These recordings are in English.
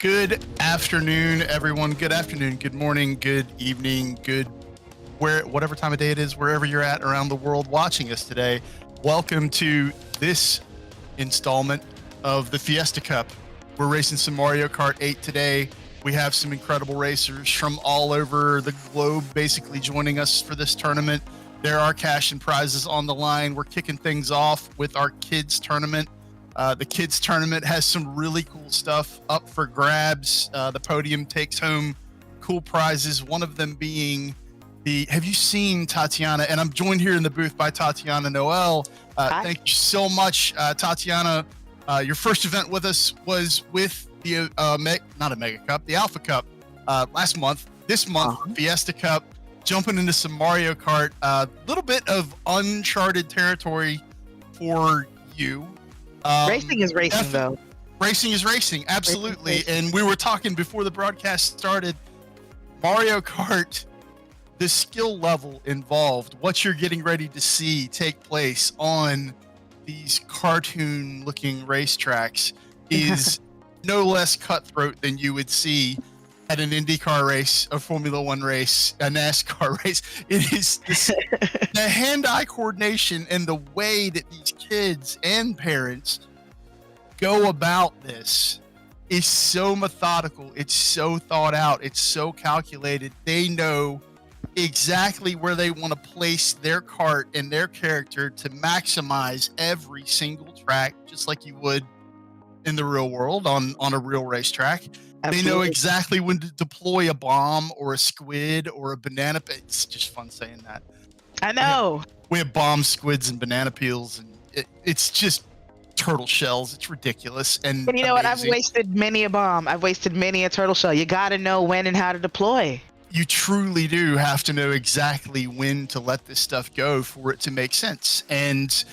Good afternoon, everyone. Good afternoon, good morning, good evening, whatever time of day it is, wherever you're at around the world watching us today. Welcome to this installment of the Fiesta Cup. We're racing some Mario Kart 8 today. We have some incredible racers from all over the globe basically joining us for this tournament. There are cash and prizes on the line. We're kicking things off with our kids tournament. The kids tournament has some really cool stuff up for grabs. The podium takes home cool prizes. One of them being have you seen Tatiana? And I'm joined here in the booth by Tatiana Noel. Thank you so much, Tatiana. Your first event with us was with the not a Mega Cup, the Alpha Cup last month. This month, Fiesta Cup, jumping into some Mario Kart. A little bit of uncharted territory for you. Racing is racing, though. Racing is racing, absolutely. And we were talking before the broadcast started. Mario Kart, the skill level involved, what you're getting ready to see take place on these cartoon-looking racetracks is no less cutthroat than you would see at an IndyCar race, a Formula One race, a NASCAR race. It is the hand-eye coordination and the way that these kids and parents go about this is so methodical. It's so thought out. It's so calculated. They know exactly where they want to place their kart and their character to maximize every single track, just like you would in the real world on a real racetrack. Absolutely. They know exactly when to deploy a bomb or a squid or a banana. It's just fun saying that. I know. We have bombs, squids, and banana peels, and it's just turtle shells. It's ridiculous. And you know what? I've wasted many a bomb. I've wasted many a turtle shell. You got to know when and how to deploy. You truly do have to know exactly when to let this stuff go for it to make sense. And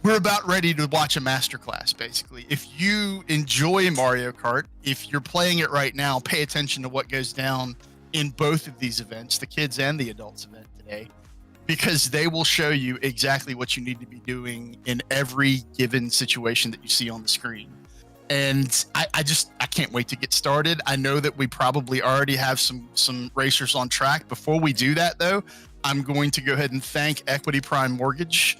we're about ready to watch a masterclass, basically. If you enjoy Mario Kart, if you're playing it right now, pay attention to what goes down in both of these events, the kids and the adults event today, because they will show you exactly what you need to be doing in every given situation that you see on the screen. And I can't wait to get started. I know that we probably already have some racers on track. Before we do that, though, I'm going to go ahead and thank Equity Prime Mortgage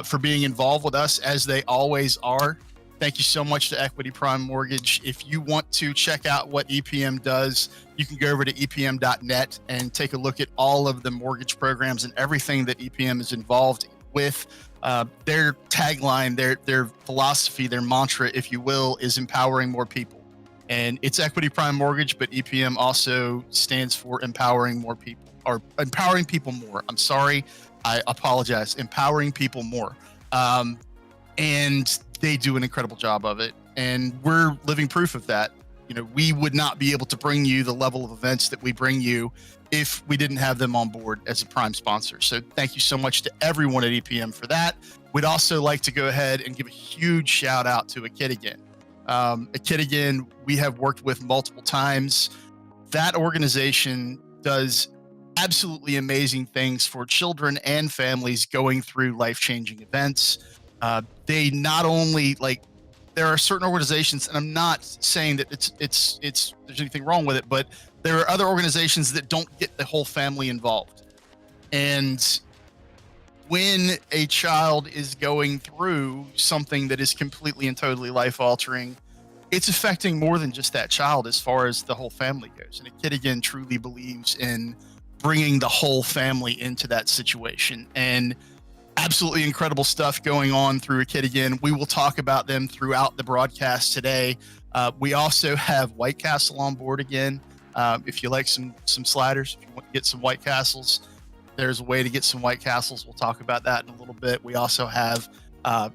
for being involved with us, as they always are. Thank you so much to Equity Prime Mortgage. If you want to check out what EPM does, you can go over to epm.net and take a look at all of the mortgage programs and everything that EPM is involved with. Their tagline, their philosophy, their mantra, if you will, is empowering more people. And it's Equity Prime Mortgage, but EPM also stands for empowering more people, or empowering people more. I'm sorry. I apologize. Empowering people more. And they do an incredible job of it. And we're living proof of that. You know, we would not be able to bring you the level of events that we bring you if we didn't have them on board as a prime sponsor. So thank you so much to everyone at EPM for that. We'd also like to go ahead and give a huge shout out to A Kid Again. A Kid Again, we have worked with multiple times. That organization does absolutely amazing things for children and families going through life-changing events. They not only, like, there are certain organizations, and I'm not saying that it's there's anything wrong with it, but there are other organizations that don't get the whole family involved. And when a child is going through something that is completely and totally life-altering, it's affecting more than just that child as far as the whole family goes. And A Kid Again truly believes in bringing the whole family into that situation. And absolutely incredible stuff going on through A Kid Again. We will talk about them throughout the broadcast today. We also have White Castle on board again. If you like some sliders, if you want to get some White Castles, there's a way to get some White Castles. We'll talk about that in a little bit. We also have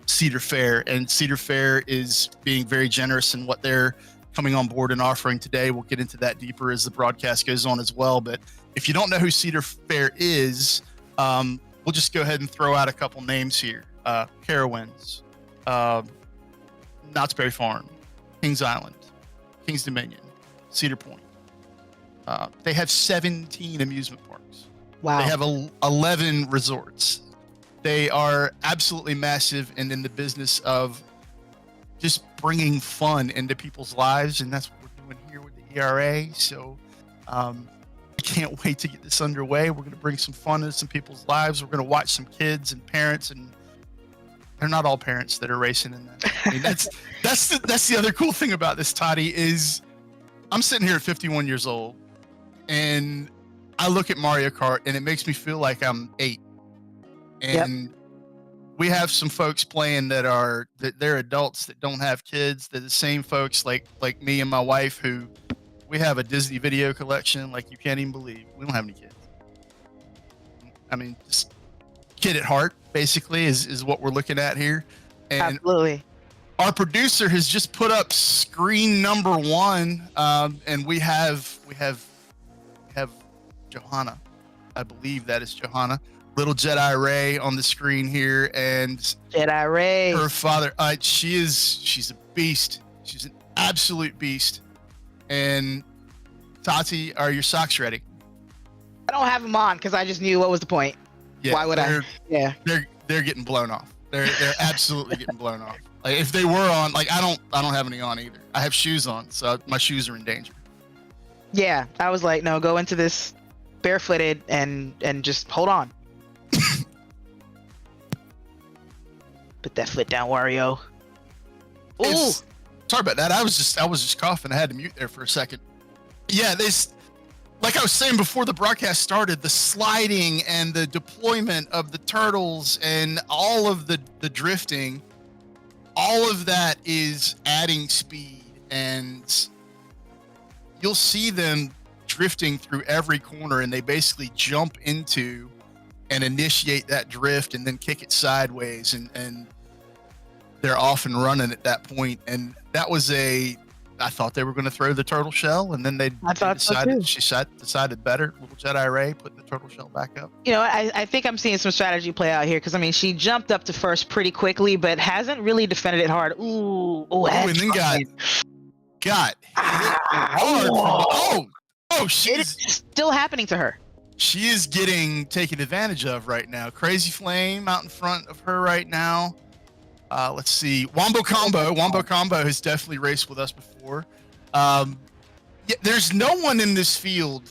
Cedar Fair, and Cedar Fair is being very generous in what they're coming on board and offering today. We'll get into that deeper as the broadcast goes on as well. But if you don't know who Cedar Fair is, we'll just go ahead and throw out a couple names here. Carowinds, Knott's Berry Farm, Kings Island, Kings Dominion, Cedar Point. They have 17 amusement parks. Wow. They have 11 resorts. They are absolutely massive and in the business of just bringing fun into people's lives, and that's what we're ERA. So I can't wait to get this underway. We're going to bring some fun into some people's lives. We're going to watch some kids and parents, and they're not all parents that are racing in that. I mean, that's the other cool thing about this, Toddy, is I'm sitting here at 51 years old, and I look at Mario Kart, and it makes me feel like I'm 8. And we have some folks playing that they're adults that don't have kids. They're the same folks like me and my wife, who we have a Disney video collection like you can't even believe. We don't have any kids. I mean, just kid at heart, basically, is what we're looking at here. And Absolutely. our producer has just put up screen number 1, and we have Johanna. I believe that is Johanna. Little Jedi Ray on the screen here, and Jedi Ray. her father. She's a beast. She's an absolute beast. And Tati, are your socks ready? I don't have them on because I just knew what was the point. Yeah, Why would I? Yeah. They're getting blown off. They're absolutely getting blown off. Like if they were on, like I don't have any on either. I have shoes on, so my shoes are in danger. Yeah, I was like, no, go into this barefooted and just hold on. Put that foot down, Wario. Ooh. Sorry about that. I was just coughing. I had to mute there for a second. Yeah, like I was saying before the broadcast started, the sliding and the deployment of the turtles and all of the drifting, all of that is adding speed, and you'll see them drifting through every corner, and they basically jump into and initiate that drift and then kick it sideways, and they're off and running at that point. And that was I thought they were going to throw the turtle shell, and then she decided better. Little Jedi Ray putting the turtle shell back up. You know, I think I'm seeing some strategy play out here because I mean she jumped up to first pretty quickly, but hasn't really defended it hard. Ooh, and then got hard. It's still happening to her. She is getting taken advantage of right now. Crazy Flame out in front of her right now. Let's see. Wombo Combo has definitely raced with us before. There's no one in this field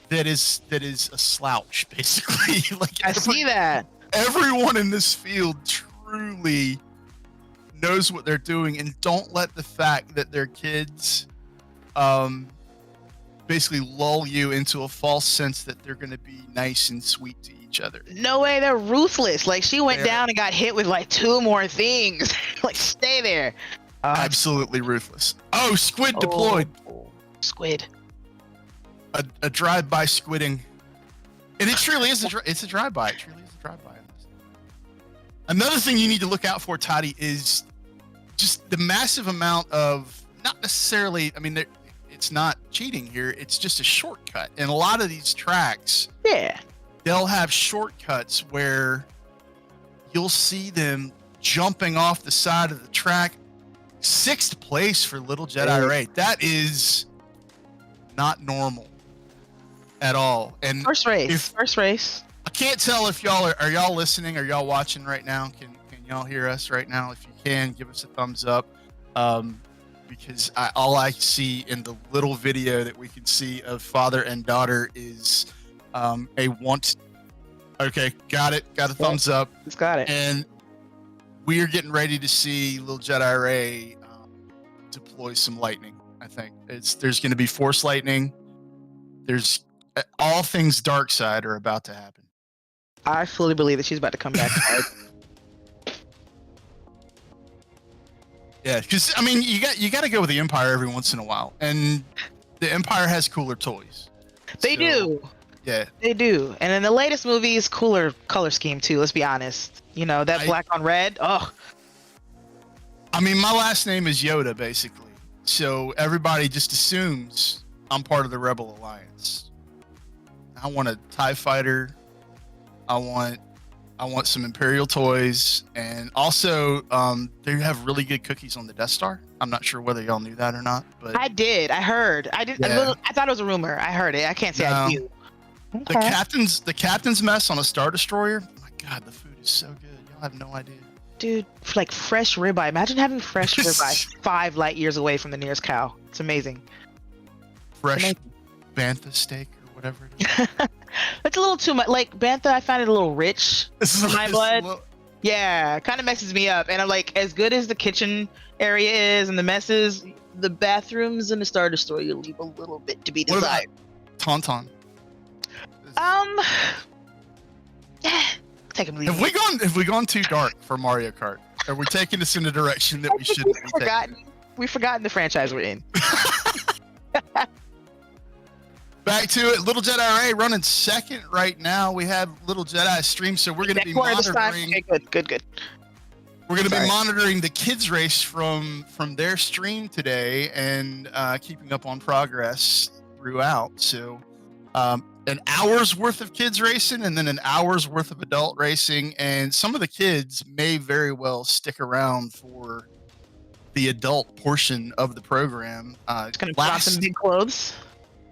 that is a slouch, basically. I see that. Everyone in this field truly knows what they're doing, and don't let the fact that they're kids basically lull you into a false sense that they're going to be nice and sweet to each other. No way, they're ruthless. Like she went down and got hit with like 2 more things. Like stay there. Absolutely ruthless. Oh, squid deployed. Squid. A drive-by squidding. And it truly is it's a drive-by. It truly is a drive-by. Another thing you need to look out for, Toddy, is just the massive amount of, not necessarily, I mean, it's not cheating here. It's just a shortcut. And a lot of these tracks, they'll have shortcuts where you'll see them jumping off the side of the track. 6th place for Little Jedi Ray. That is not normal at all. And first race. I can't tell if y'all are y'all listening? Are y'all watching right now? Can y'all hear us right now? If you can, give us a thumbs up. Because all I see in the little video that we can see of father and daughter is a want. Okay, got it. Got a thumbs up. It's got it. And we are getting ready to see Little Jedi Ray deploy some lightning. I think there's going to be force lightning. There's all things dark side are about to happen. I fully believe that she's about to come back. Yeah, because I mean, you got to go with the Empire every once in a while, and the Empire has cooler toys. They do. Yeah, they do. And in the latest movies, cooler color scheme too. Let's be honest. You know that black on red. Oh. I mean, my last name is Yoda, basically, so everybody just assumes I'm part of the Rebel Alliance. I want a TIE fighter. I want some Imperial toys, and also they have really good cookies on the Death Star. I'm not sure whether y'all knew that or not, but I did. I heard. I didn't. Yeah. I thought it was a rumor. I heard it. I can't say I knew. Okay. The captain's mess on a Star Destroyer. Oh my God, the food is so good. Y'all have no idea. Dude, like fresh ribeye. Imagine having fresh ribeye 5 light years away from the nearest cow. It's amazing. fresh bantha steak or whatever it is. It's a little too much. Like bantha, I find it a little rich for my blood. Little, Yeah, kind of messes me up. And I'm like, as good as the kitchen area is and the messes, the bathrooms in the starter store, you leave a little bit to be what about desired. Tauntaun? Take him. Have we gone too dark for Mario Kart? Are we taking us in a direction that we shouldn't be taking? We've forgotten the franchise we're in. Back to it. Little Jedi Ray running second right now. We have Little Jedi stream, so we're going to be monitoring. Okay, good. We're going to be monitoring the kids race from their stream today and keeping up on progress throughout. So an hour's worth of kids racing and then an hour's worth of adult racing, and some of the kids may very well stick around for the adult portion of the program. It's going to put on some big clothes.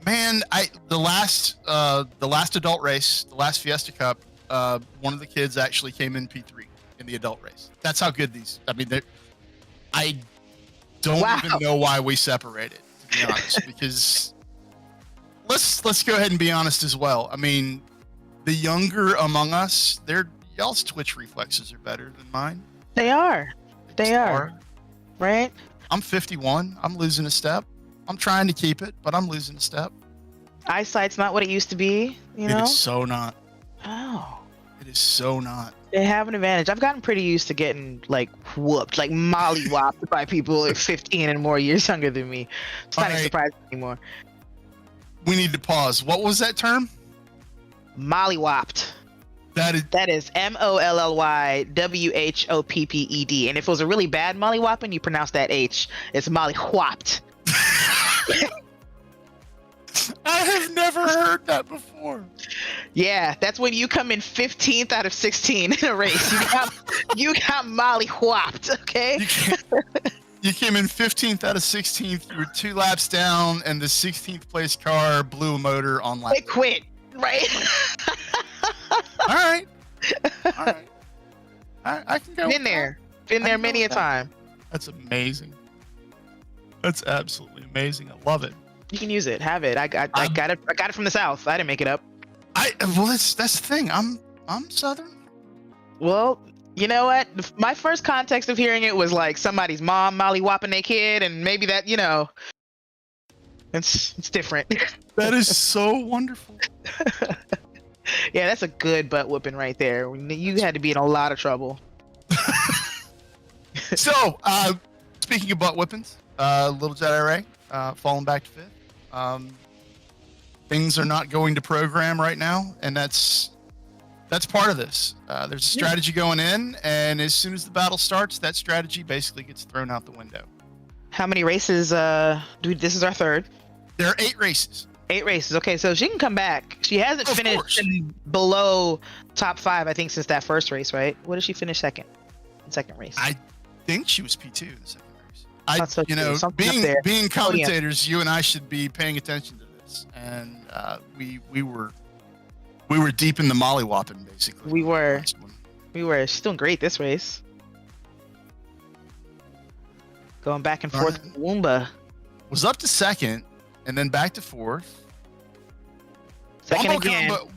Man, the last adult race, the last Fiesta Cup, one of the kids actually came in P3 in the adult race. That's how good these. I mean, I don't even know why we separated, to be honest, because let's go ahead and be honest as well. I mean, the younger among us, y'all's twitch reflexes are better than mine. They are. Right? I'm 51. I'm losing a step. I'm trying to keep it, but I'm losing a step. Eyesight's not what it used to be, you know? It is so not. Oh. It is so not. They have an advantage. I've gotten pretty used to getting, like, whooped, like molly-whopped by people like 15 and more years younger than me. It's not surprising anymore. We need to pause. What was that term? Molly-whopped. That is MOLLYWHOPPED. And if it was a really bad molly-whopping, you pronounce that H. It's molly-whopped. I have never heard that before. Yeah, that's when you come in 15th out of 16 in a race. You got molly whopped, okay? You came in 15th out of 16th. You were 2 laps down, and the 16th place car blew a motor on lap. It quit, right? All right. I can go. Been there many a time. That's amazing. That's absolutely amazing. I love it. You can use it. Have it. I got it. I got it from the South. I didn't make it up. Well, that's the thing. I'm Southern. Well, you know what? My first context of hearing it was like somebody's mom molly whopping their kid, and maybe that, you know, it's different. That is so wonderful. Yeah, that's a good butt whooping right there. You had to be in a lot of trouble. So, speaking of butt whippings, Little Jedi Ray falling back to 5th. Things are not going to program right now, and that's part of this. There's a strategy going in, and as soon as the battle starts, that strategy basically gets thrown out the window. How many races? This is our 3rd. There are 8 races. 8 races. Okay, so she can come back. She hasn't finished below top 5, I think, since that first race, right? What did she finish second race? I think she was P2 in the second race. Being commentators, you and I should be paying attention to this, and we were deep in the mollywhopping, basically. We were. She's doing great this race. Going back and forth with Woomba. Was up to 2nd, and then back to 4th.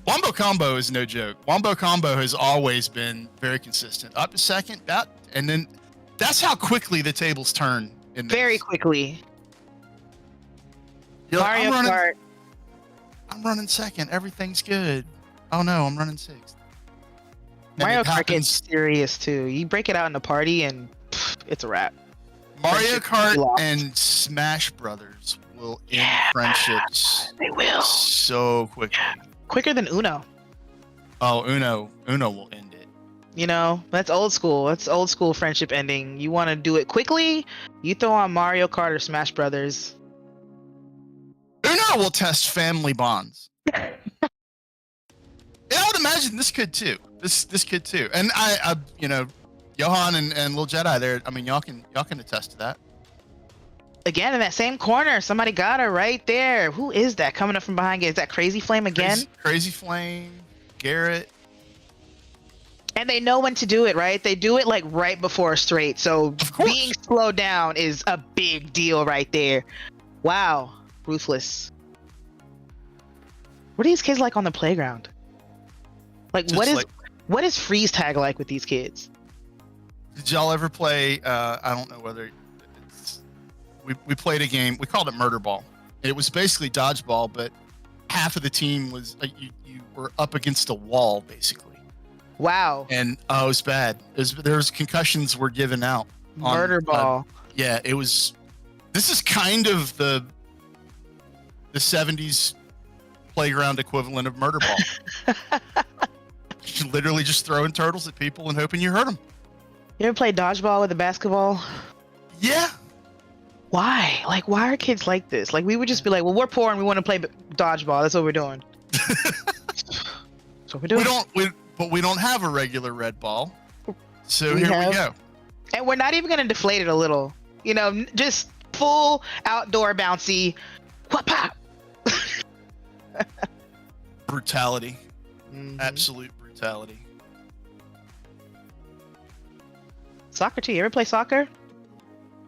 Wombo combo is no joke. Wombo combo has always been very consistent. Up to 2nd, and then that's how quickly the tables turn. Very quickly. Mario Kart. I'm running 2nd. Everything's good. Oh no, I'm running 6th. Mario Kart gets serious too. You break it out in a party and it's a wrap. Mario Kart and Smash Brothers will end friendships. They will. So quickly. Quicker than Uno. Oh, Uno will end it. You know, that's old school. That's old school friendship ending. You want to do it quickly, you throw on Mario Kart or Smash Brothers. Uno will test family bonds. I would imagine this could too. This could too. And I Johan and Lil Jedi there, I mean, y'all can attest to that. Again, in that same corner, somebody got her right there. Who is that coming up from behind? Is that Crazy Flame again? Crazy Flame, Garrett. And they know when to do it, right? They do it like right before a straight. So being slowed down is a big deal right there. Wow. Ruthless. What are these kids like on the playground? Like, Just what is freeze tag like with these kids? Did y'all ever play? I don't know whether we played a game. We called it Murder Ball. It was basically dodgeball, but half of the team was you were up against a wall basically. Wow. And it was bad. There was concussions were given out. Murder ball. Yeah, it was. This is kind of the 70s playground equivalent of murder ball. You're literally just throwing turtles at people and hoping you hurt them. You ever play dodgeball with a basketball? Yeah. Why? Like, why are kids like this? Like, we would just be like, well, we're poor and we want to play dodgeball. That's what we're doing. That's what we're doing. But we don't have a regular red ball. So We here have- we go. And we're not even going to deflate it a little. You know, just full outdoor bouncy. What pop? Brutality. Mhm. Absolute brutality. Soccer too. You ever play soccer?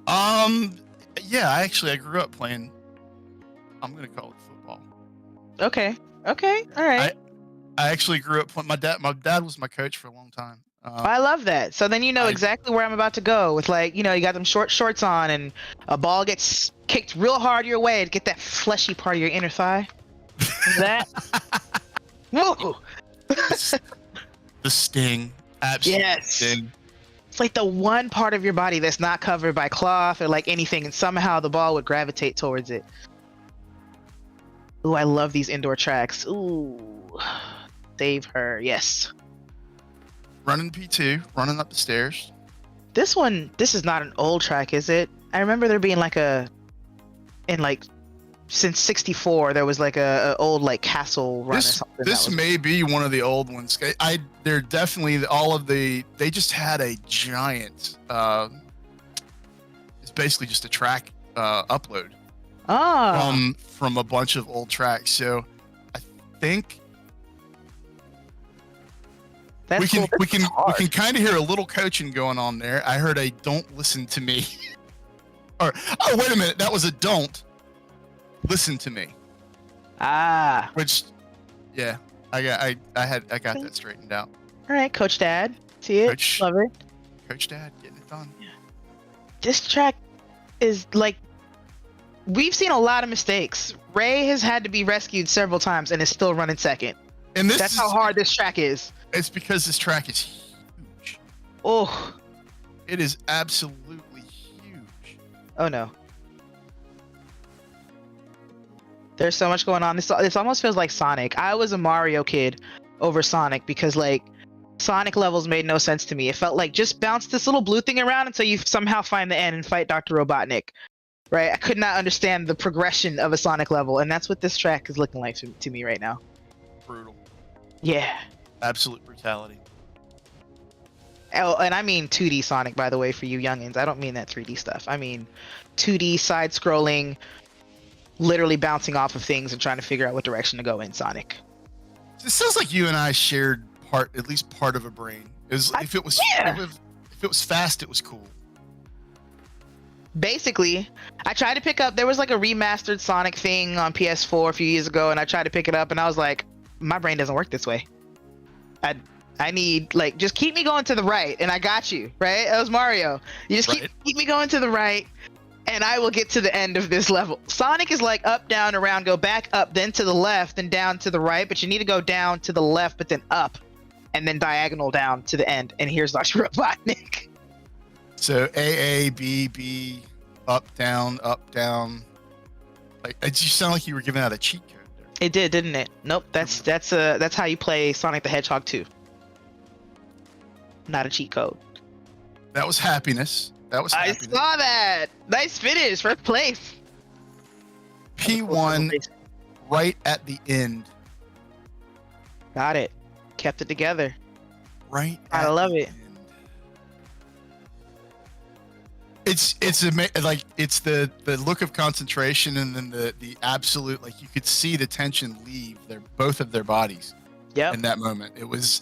Yeah, I grew up playing. I'm gonna call it football. Okay. Okay. All right. I actually grew up playing. My dad was my coach for a long time. I love that. So then you know exactly where I'm about to go with, like, you know, you got them short shorts on and a ball gets kicked real hard your way to get that fleshy part of your inner thigh. That. Whoa. The sting. Absolute Yes. sting. It's like the one part of your body that's not covered by cloth or like anything, and somehow the ball would gravitate towards it. Ooh, I love these indoor tracks. Ooh. Save her. Yes. Running P2, running up the stairs. This is not an old track, is it? I remember there being like since '64 there was like a old like castle run or something. This may be one of the old ones. They're definitely they just had a giant, it's basically just a track upload from a bunch of old tracks. So I think That's we cool. can kind of hear a little coaching going on there. I heard a "don't listen to me," or oh wait a minute, that was a "don't listen to me." Which, yeah, I got that straightened out. All right, Coach Dad. See it? Coach- Love it. Coach Dad getting it done. This track is like, we've seen a lot of mistakes. Ray has had to be rescued several times and is still running second. And That's how hard this track is. It's because this track is huge. Oh. It is absolutely huge. Oh no. There's so much going on. This almost feels like Sonic. I was a Mario kid over Sonic because like Sonic levels made no sense to me. It felt like just bounce this little blue thing around until you somehow find the end and fight Dr. Robotnik. Right? I could not understand the progression of a Sonic level, and that's what this track is looking like to me right now. Brutal. Yeah. Absolute brutality. Oh, and I mean 2D Sonic, by the way, for you youngins. I don't mean that 3D stuff. I mean 2D side-scrolling, literally bouncing off of things and trying to figure out what direction to go in Sonic. It sounds like you and I shared at least part of a brain. If it was fast, it was cool. Basically, I tried to pick up. There was like a remastered Sonic thing on PS4 a few years ago, and I tried to pick it up, and I was like, my brain doesn't work this way. I need, like, just keep me going to the right, and I got you, right? That was Mario. You just keep me going to the right, and I will get to the end of this level. Sonic is like up, down, around, go back up, then to the left, then down to the right, but you need to go down to the left, but then up, and then diagonal down to the end. And here's Dr. Robotnik. So A, B, B, up, down, up, down. Like, it just sounded like you were giving out a cheat code there. It did, didn't it? Nope. That's how you play Sonic the Hedgehog 2. Not a cheat code. That was happiness. I saw that. Nice finish. First place. P1 right at the end. Got it. Kept it together. Right. I love it. It's the look of concentration, and then the absolute, like, you could see the tension leave both of their bodies. Yep. In that moment, it was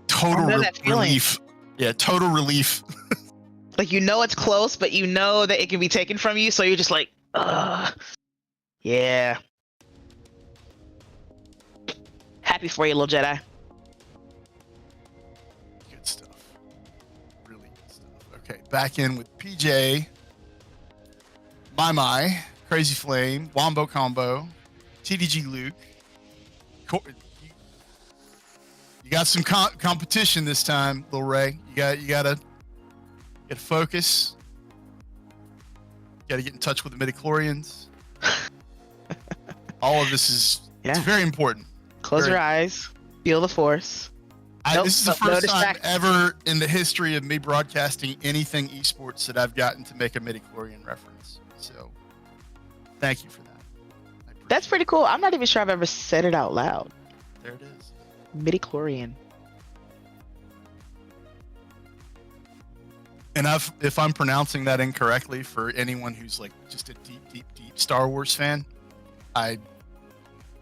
total relief. Yeah, total relief. Like, you know it's close, but you know that it can be taken from you, so you're just like, ugh. Yeah. Happy for you, little Jedi. Good stuff. Really good stuff. Okay, back in with PJ, My, Crazy Flame, Wombo Combo, TDG Luke. You got some competition this time, Lil Ray. You gotta focus. You gotta get in touch with the midichlorians. All of this is it's very important. Close your eyes. Feel the force. This is the first time ever in the history of me broadcasting anything esports that I've gotten to make a midichlorian reference. So, thank you for that. That's pretty cool. I'm not even sure I've ever said it out loud. There it is. Midichlorian. And if I'm pronouncing that incorrectly for anyone who's like just a deep Star Wars fan, I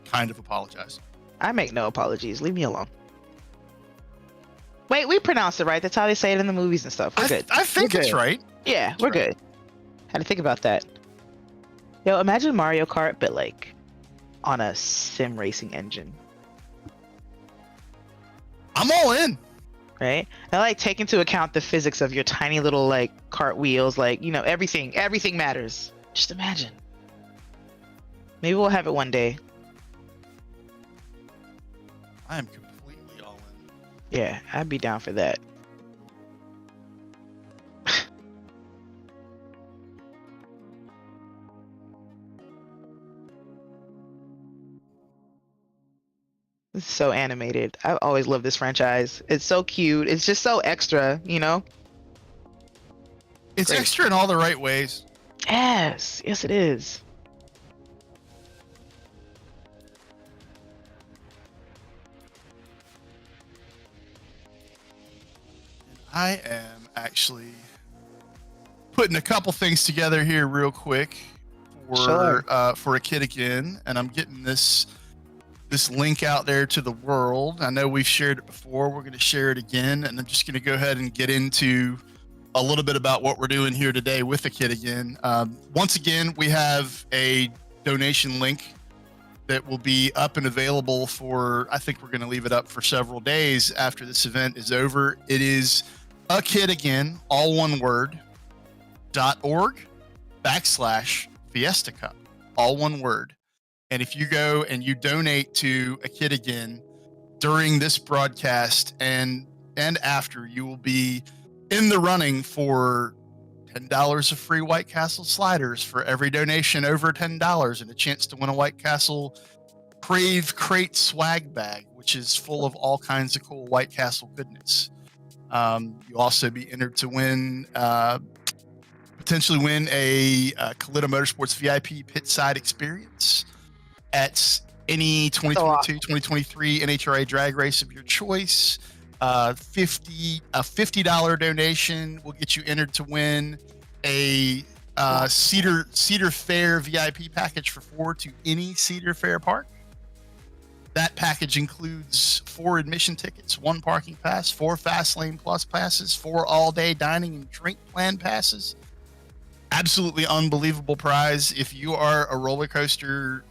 kind of apologize. I make no apologies. Leave me alone. Wait, we pronounced it right. That's how they say it in the movies and stuff. We're good. I think it's right. Yeah, we're good. Had to think about that. Yo, imagine Mario Kart, but like on a sim racing engine. I'm all in. Right? I like take into account the physics of your tiny little like cart wheels, like, you know, everything matters. Just imagine. Maybe we'll have it one day. I am completely all in. Yeah, I'd be down for that. It's so animated. I've always loved this franchise. It's so cute. It's just so extra, you know? It's extra in all the right ways. Yes. Yes, it is. I am actually putting a couple things together here real quick for a kid again, and I'm getting this link out there to the world. I know we've shared it before. We're going to share it again, and I'm just going to go ahead and get into a little bit about what we're doing here today with the kid again. Once again, we have a donation link that will be up and available for, I think we're going to leave it up for several days after this event is over. It is a kid again, all one word, .org/Fiesta Cup, all one word. And if you go and you donate to a kid again during this broadcast and after, you will be in the running for $10 of free White Castle sliders for every donation over $10, and a chance to win a White Castle Crave Crate swag bag, which is full of all kinds of cool White Castle goodness. You'll also be entered to win, potentially win a Kalita Motorsports VIP pit side experience at any 2022, 2023 NHRA drag race of your choice. A $50 donation will get you entered to win a Cedar Fair VIP package for 4 to any Cedar Fair park. That package includes 4 admission tickets, 1 parking pass, 4 Fast Lane Plus passes, 4 all-day dining and drink plan passes. Absolutely unbelievable prize. If you are a roller coaster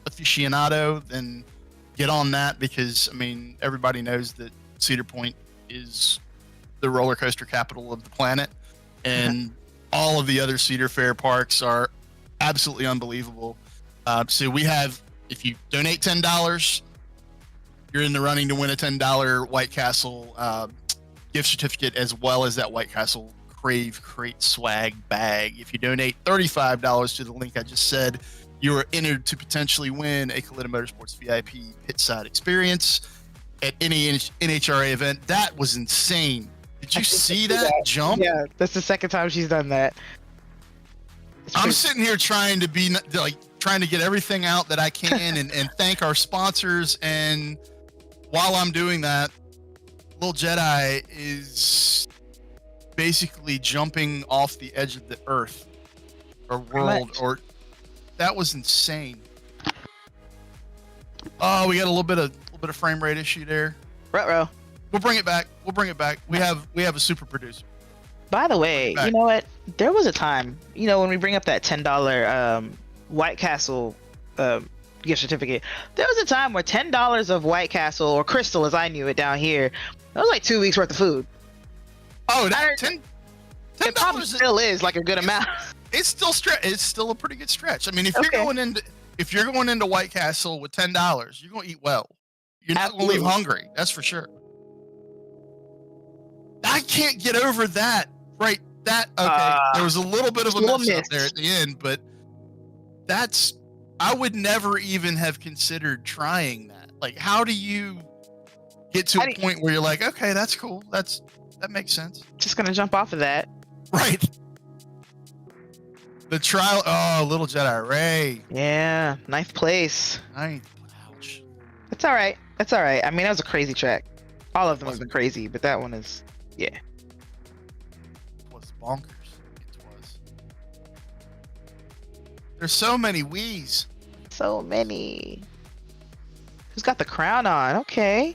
aficionado, then get on that, because I mean, everybody knows that Cedar Point is the roller coaster capital of the planet, and all of the other Cedar Fair parks are absolutely unbelievable. So we have, if you donate $10, you're in the running to win a $10 White Castle gift certificate, as well as that White Castle Crave Crate swag bag. If you donate $35 to the link I just said, you are entered to potentially win a Kalita Motorsports VIP pit side experience at any NHRA event. That was insane. Did you see that jump? Yeah, that's the second time she's done that. I'm sitting here trying to get everything out that I can and thank our sponsors. And while I'm doing that, Little Jedi is basically jumping off the edge of the earth or world, or that was insane. Oh, we got a little bit of frame rate issue there. Ruh-roh. We'll bring it back. We have a super producer. By the way, you know what? There was a time, when we bring up that $10 White Castle gift certificate. There was a time where $10 of White Castle or Crystal, as I knew it down here, that was like 2 weeks worth of food. Oh, that It probably $10 still is like a good amount. it's still a pretty good stretch. I mean, if Okay. you're going into White Castle with $10, you're gonna eat well. You're not gonna leave hungry, that's for sure. I can't get over that. Right, okay. There was a little bit of a mess up there at the end, but I would never even have considered trying that. Like, how do you get to a point where you're like, okay, that's cool. That makes sense. Just gonna jump off of that. Right. The trial. Oh, Little Jedi Ray. Yeah, 9th place. Ouch. That's all right. That's all right. I mean, that was a crazy track. All of them have been crazy, but that one is, yeah. It was bonkers. It was. There's so many Wiis. So many. Who's got the crown on? Okay.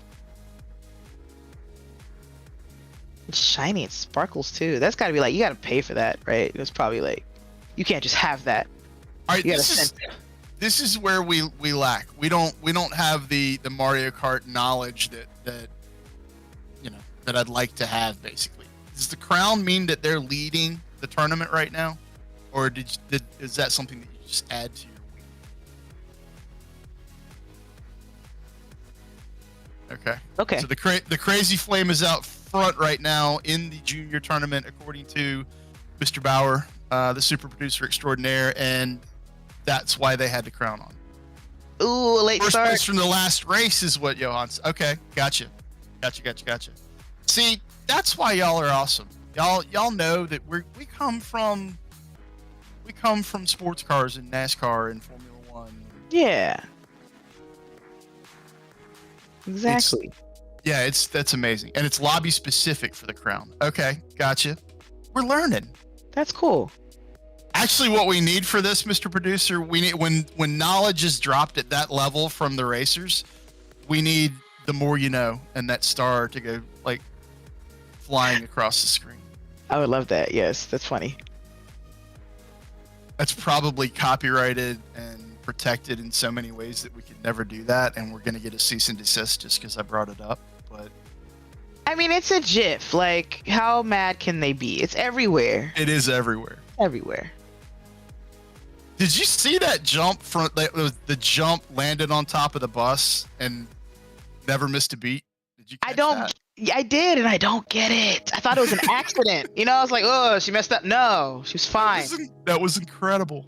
It's shiny and sparkles too. That's gotta be like, you gotta pay for that, right? It's probably like, you can't just have that. All right, this is where we lack. We don't have the Mario Kart knowledge that that I'd like to have. Basically, does the crown mean that they're leading the tournament right now, or is that something that you just add to your Wii? Okay. So the Crazy Flame is out front right now in the junior tournament, according to Mr. Bauer, the super producer extraordinaire, and that's why they had the crown on. Ooh, late First start. place from the last race is what Johan's. Okay, gotcha. See, that's why y'all are awesome. Y'all know that we come from sports cars and NASCAR and Formula One. Yeah. Exactly. That's amazing, and it's lobby specific for the crown. Okay, gotcha. We're learning. That's cool. Actually, what we need for this, Mr. Producer, we need when knowledge is dropped at that level from the racers, we need the more you know, and that star to go like flying across the screen. I would love that. Yes, that's funny. That's probably copyrighted and protected in so many ways that we could never do that, and we're gonna get a cease and desist just because I brought it up. But I mean, it's a GIF. Like, how mad can they be? It's everywhere. it is everywhere. Everywhere. Did you see that jump from the jump landed on top of the bus and never missed a beat? Did you catch that? I did, and I don't get it. I thought it was an accident. I was like, oh, she messed up. No, she was fine. That was incredible.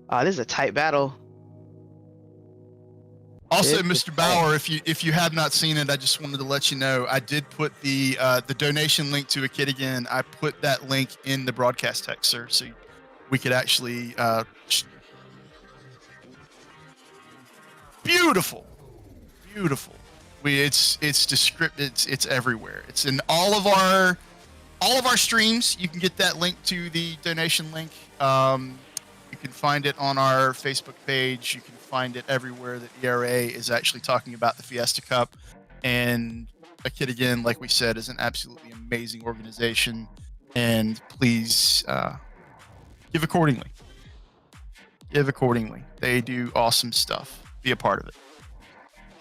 Oh, this is a tight battle. Also, Mr. Bauer, if you have not seen it, I just wanted to let you know I did put the donation link to a kid again. I put that link in the broadcast text, sir, so we could actually beautiful. It's descriptive. It's everywhere. It's in all of our streams. You can get that link to the donation link. You can find it on our Facebook page. You can find it everywhere that ERA is actually talking about the Fiesta Cup. And A Kid Again, like we said, is an absolutely amazing organization. And please give accordingly. They do awesome stuff. Be a part of it.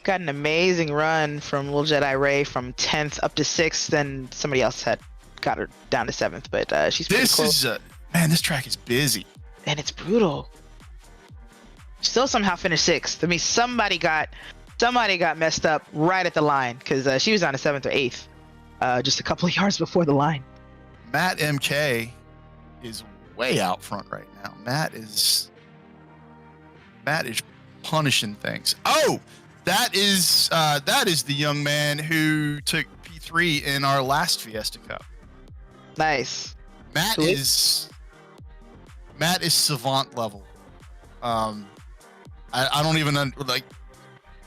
Got an amazing run from Little Jedi Ray from 10th up to 6th. Then somebody else had got her down to 7th, but she's pretty close. This track is busy. And it's brutal. Still somehow finished 6th. I mean, somebody got messed up right at the line because she was down to 7th or 8th, just a couple of yards before the line. Matt MK is way out front right now. Matt is punishing things. Oh, that is the young man who took P3 in our last Fiesta Cup. Nice. Matt is savant level. I don't even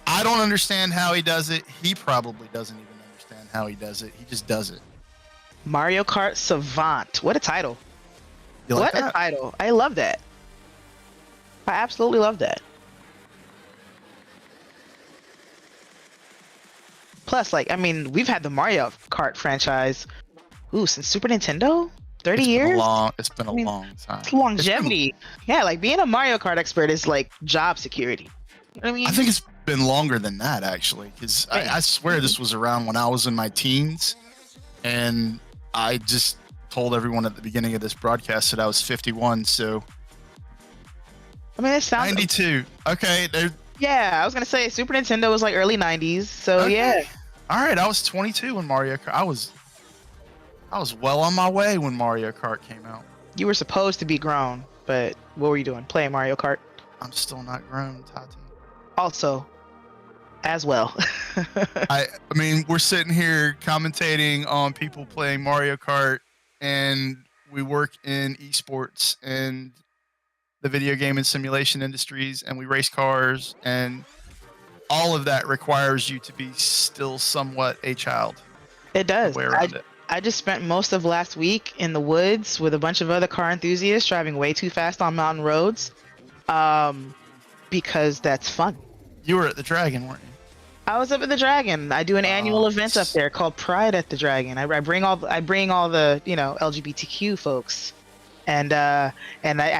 I don't understand how he does it. He probably doesn't even understand how he does it. He just does it. Mario Kart Savant. What a title. You like that? A title. I love that. I absolutely love that. Plus, we've had the Mario Kart franchise, since Super Nintendo? 30 It's been a years? long. It's been a I mean, long time. it's longevity. Yeah, like being a Mario Kart expert is like job security. You know what I mean? I think it's been longer than that actually, because I swear this was around when I was in my teens, and I just told everyone at the beginning of this broadcast that I was 51. So I mean, it sounds 92. Okay, Yeah, I was gonna say Super Nintendo was like early '90s, so okay. yeah. All right, I was 22 when Mario Kart. I was well on my way when Mario Kart came out. You were supposed to be grown, but what were you doing? Playing Mario Kart. I'm still not grown, Tati. Also, as well. I mean, we're sitting here commentating on people playing Mario Kart, and we work in esports and the video game and simulation industries, and we race cars, and all of that requires you to be still somewhat a child. It does. Way around it. I just spent most of last week in the woods with a bunch of other car enthusiasts driving way too fast on mountain roads, because that's fun. You were at the Dragon, weren't you? I was up at the Dragon. I do an annual event up there called Pride at the Dragon. I bring all the LGBTQ folks, and I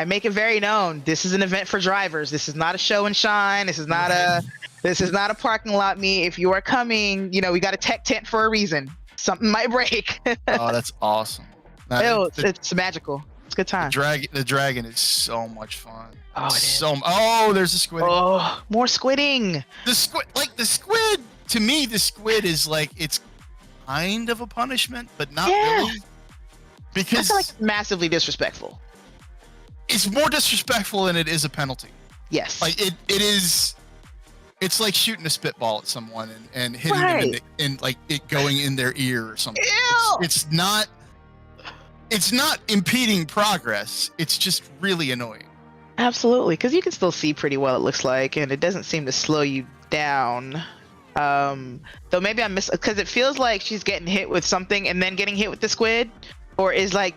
make it very known. This is an event for drivers. This is not a show and shine. This is not a parking lot meet. If you are coming, we got a tech tent for a reason. Something might break. Oh, that's awesome. It's magical. It's a good time. The Dragon is so much fun. Oh, it is. There's a squid. Oh, more squidding. The squid. To me, the squid is like, it's kind of a punishment, but not really. Because I feel like it's massively disrespectful. It's more disrespectful than it is a penalty. Yes. Like it is. It's like shooting a spitball at someone and hitting them and like it going in their ear or something. Ew. It's not impeding progress. It's just really annoying. Absolutely, because you can still see pretty well, it looks like, and it doesn't seem to slow you down. Though maybe because it feels like she's getting hit with something and then getting hit with the squid, or is the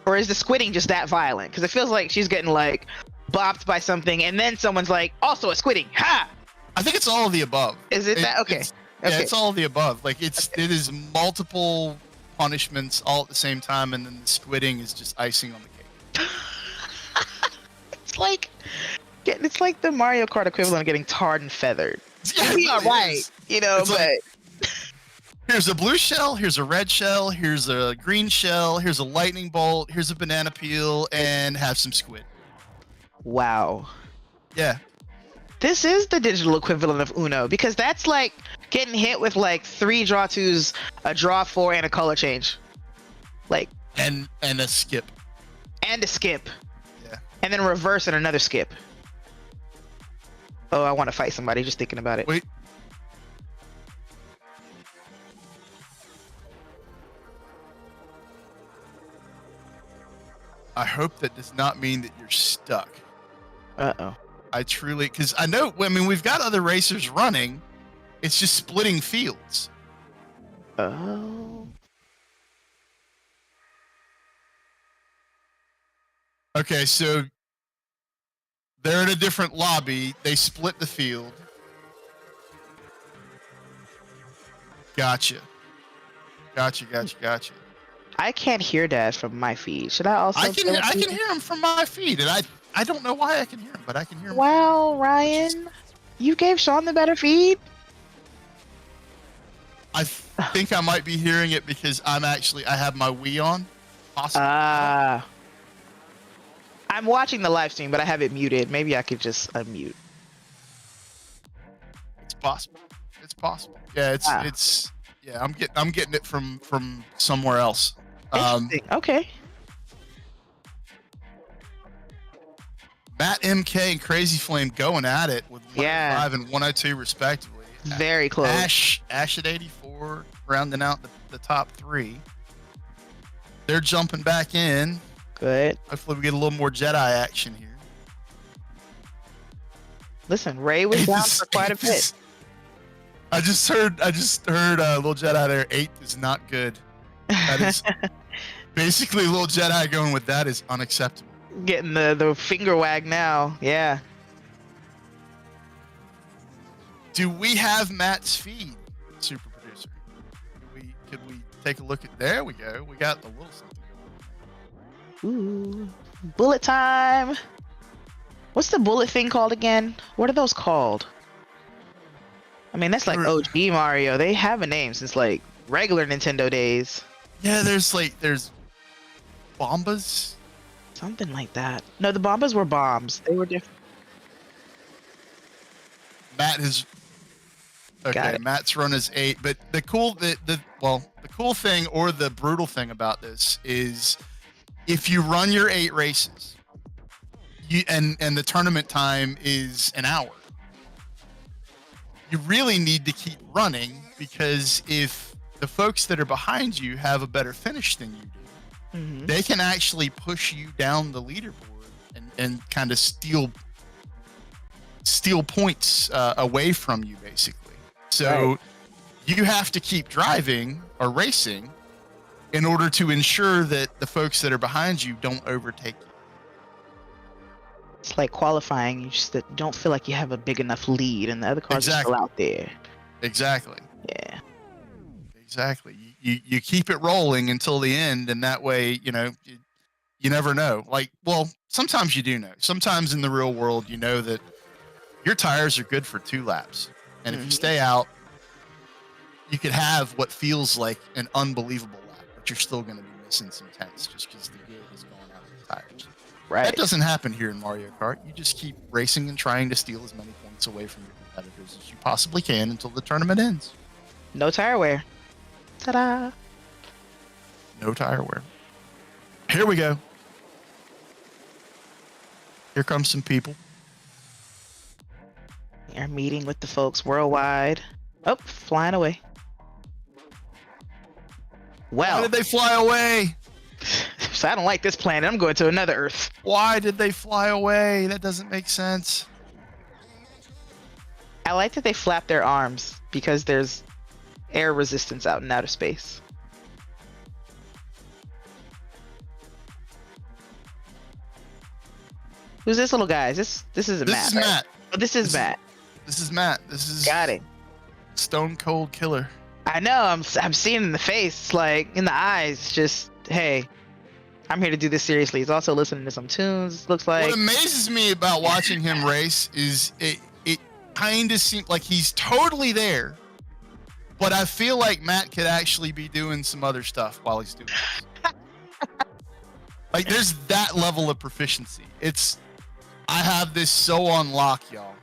squidding just that violent? Because it feels like she's getting like bopped by something and then someone's like, also a squidding. Ha! I think it's all of the above. Is it that? Okay. Yeah, it's all of the above. Like it is multiple punishments all at the same time, and then the squidding is just icing on the cake. It's like the Mario Kart equivalent of getting tarred and feathered. Yeah, We are right, but here's a blue shell, here's a red shell, here's a green shell, here's a lightning bolt, here's a banana peel, and have some squid. Wow. Yeah. This is the digital equivalent of Uno, because that's like getting hit with like 3 draw 2s, a draw 4, and a color change. Like And a skip. And a skip. Yeah. And then a reverse and another skip. Oh, I want to fight somebody just thinking about it. Wait. I hope that does not mean that you're stuck. Uh-oh. Because I know, we've got other racers running. It's just splitting fields. Oh. Okay, so they're in a different lobby. They split the field. Gotcha. I can't hear that from my feed. Should I also? I can hear him from my feed, and I don't know why I can hear him, but I can hear him. Wow, Ryan, you gave Sean the better feed. I think I might be hearing it because I have my Wii on. Possibly. I'm watching the live stream, but I have it muted. Maybe I could just unmute. It's possible. Yeah, it's yeah. I'm getting it from somewhere else. Okay. Matt MK and Crazy Flame going at it with 105 and 102 respectively. Very close. Ash at 84, rounding out the top 3. They're jumping back in. Good. Hopefully we get a little more Jedi action here. Listen, Ray was down for quite a bit. I just heard Little Jedi there. 8 is not good. That is basically Little Jedi going with that is unacceptable. Getting the finger wag now. Yeah. Do we have Matt's feed, super producer? Could we take a look at? There we go. We got a little something going on. Ooh, bullet time. What's the bullet thing called again? What are those called? I mean, that's like OG Mario. They have a name since like regular Nintendo days. Yeah, there's bombas. Something like that. No, the bombas were bombs. They were different. Matt has Matt's run is 8, but the cool thing or the brutal thing about this is if you run your 8 races, and the tournament time is an hour, you really need to keep running, because if the folks that are behind you have a better finish than you do, they can actually push you down the leaderboard and kind of steal points away from you, basically. So you have to keep driving or racing in order to ensure that the folks that are behind you don't overtake you. It's like qualifying. You just don't feel like you have a big enough lead, and the other cars are still out there. Exactly. Yeah. Exactly. You keep it rolling until the end, and that way, you never know. Like, well, sometimes you do know. Sometimes in the real world, you know that your tires are good for 2 laps. And if you stay out, you could have what feels like an unbelievable lap, but you're still going to be missing some tenths just because the gear has gone out of the tires. Right. That doesn't happen here in Mario Kart. You just keep racing and trying to steal as many points away from your competitors as you possibly can until the tournament ends. No tire wear. Ta-da! No tire wear. Here we go. Here comes some people. Our meeting with the folks worldwide. Oh, flying away. Well, why did they fly away? So I don't like this planet. I'm going to another Earth. Why did they fly away? That doesn't make sense. I like that they flap their arms because there's air resistance out in outer space. Who's this little guy? This isn't Matt. This is Matt. Oh, this is Matt. This is Matt. This is Got it. Stone Cold Killer. I know. I'm seeing in the face, like in the eyes. Just hey, I'm here to do this seriously. He's also listening to some tunes. Looks like. What amazes me about watching him race is it kind of seems like he's totally there, but I feel like Matt could actually be doing some other stuff while he's doing this. Like there's that level of proficiency. I have this so on lock, y'all.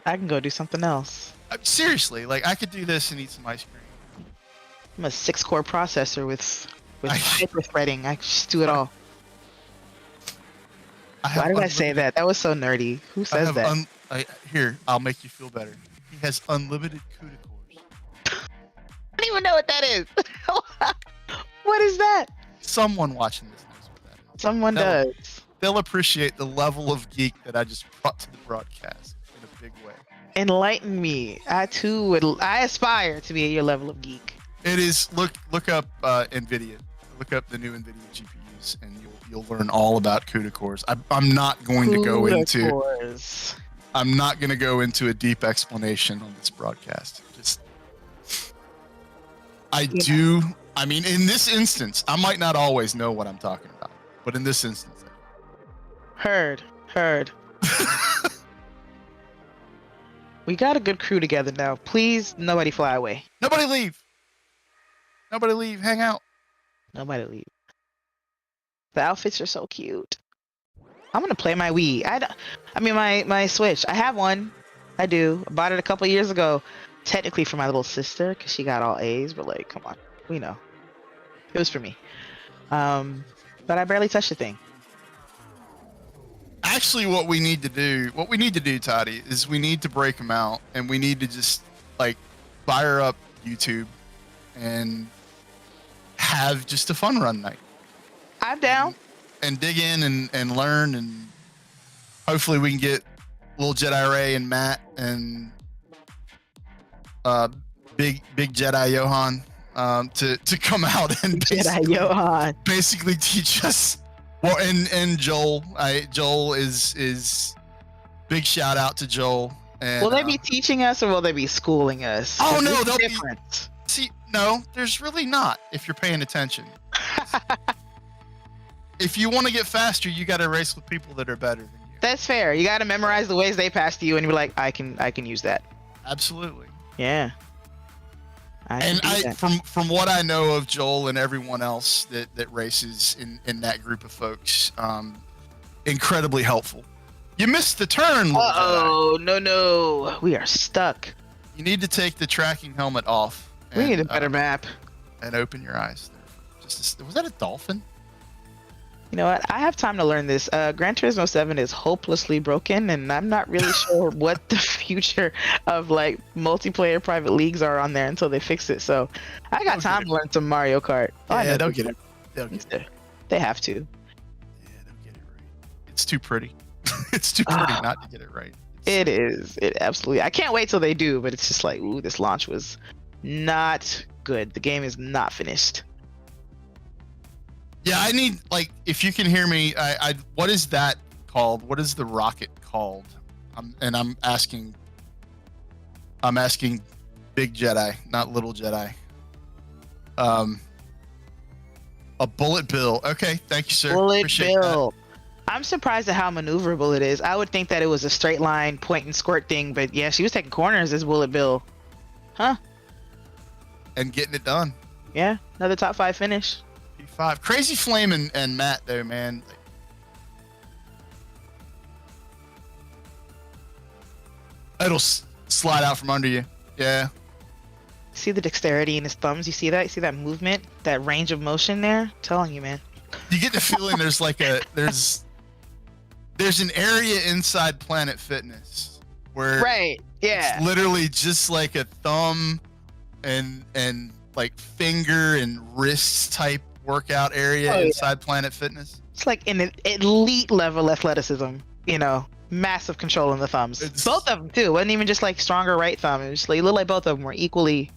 I can go do something else. Seriously, like I could do this and eat some ice cream. I'm a 6-core processor with hyper threading. I just do it all. Why did I say that? That was so nerdy. Who says that? Here, I'll make you feel better. He has unlimited CUDA cores. I don't even know what that is. What is that? Someone watching this knows what that is. Someone does. They'll appreciate the level of geek that I just brought to the broadcast in a big way. Enlighten me. I aspire to be at your level of geek. It is. Look up NVIDIA. Look up the new NVIDIA GPUs, and you'll learn all about CUDA cores. I'm not going to go into. Cores. I'm not going to go into a deep explanation on this broadcast. I mean, in this instance, I might not always know what I'm talking about, but in this instance. Heard. We got a good crew together now. Please, nobody fly away. Nobody leave. Hang out. Nobody leave. The outfits are so cute. I'm gonna play my Wii. My Switch. I have one. I do. I bought it a couple years ago. Technically for my little sister, because she got all A's. But like, come on, we know. It was for me. But I barely touched the thing. Actually, what we need to do, Toddy, is we need to break them out, and we need to just like fire up YouTube and have just a fun run night. I'm down. And dig in and learn, and hopefully we can get little Jedi Ray and Matt and big Jedi Johan to come out and basically teach us. Well, and Joel, Joel is big shout out to Joel. And, will they be teaching us or will they be schooling us? Oh no, they'll be. See, no, there's really not if you're paying attention. if you want to get faster, you got to race with people that are better than you. That's fair. You got to memorize the ways they passed you, and you're like, I can use that. Absolutely. Yeah. And from what I know of Joel and everyone else that races in that group of folks, incredibly helpful. You missed the turn. Oh no, we are stuck. You need to take the tracking helmet off. We need a better map. And open your eyes. Was that a dolphin? You know what? I have time to learn this. Gran Turismo 7 is hopelessly broken, and I'm not really sure what the future of like multiplayer private leagues are on there until they fix it. So I got time to learn some Mario Kart. Yeah, they'll get it. They have to. Yeah, they'll get it right. It's too pretty. It's too pretty not to get it right. It is. It absolutely. I can't wait till they do, but it's just like, ooh, this launch was not good. The game is not finished. Yeah, I need, like, if you can hear me, what is that called? What is the rocket called? I'm asking Big Jedi, not Little Jedi. A bullet bill. Okay, thank you, sir. Bullet Appreciate bill. That. I'm surprised at how maneuverable it is. I would think that it was a straight line point and squirt thing, but yeah, she was taking corners as bullet bill. Huh? And getting it done. Yeah, another top 5 finish. P5. Crazy Flame and Matt though, man. It'll slide out from under you. Yeah. See the dexterity in his thumbs? You see that? You see that movement? That range of motion there? I'm telling you, man. You get the feeling there's like there's an area inside Planet Fitness where it's literally just like a thumb and like finger and wrist type workout area inside Planet Fitness. It's like an elite level athleticism, you know, massive control in the thumbs. Both of them too. It wasn't even just like stronger right thumb. It was like, it looked like both of them were equally.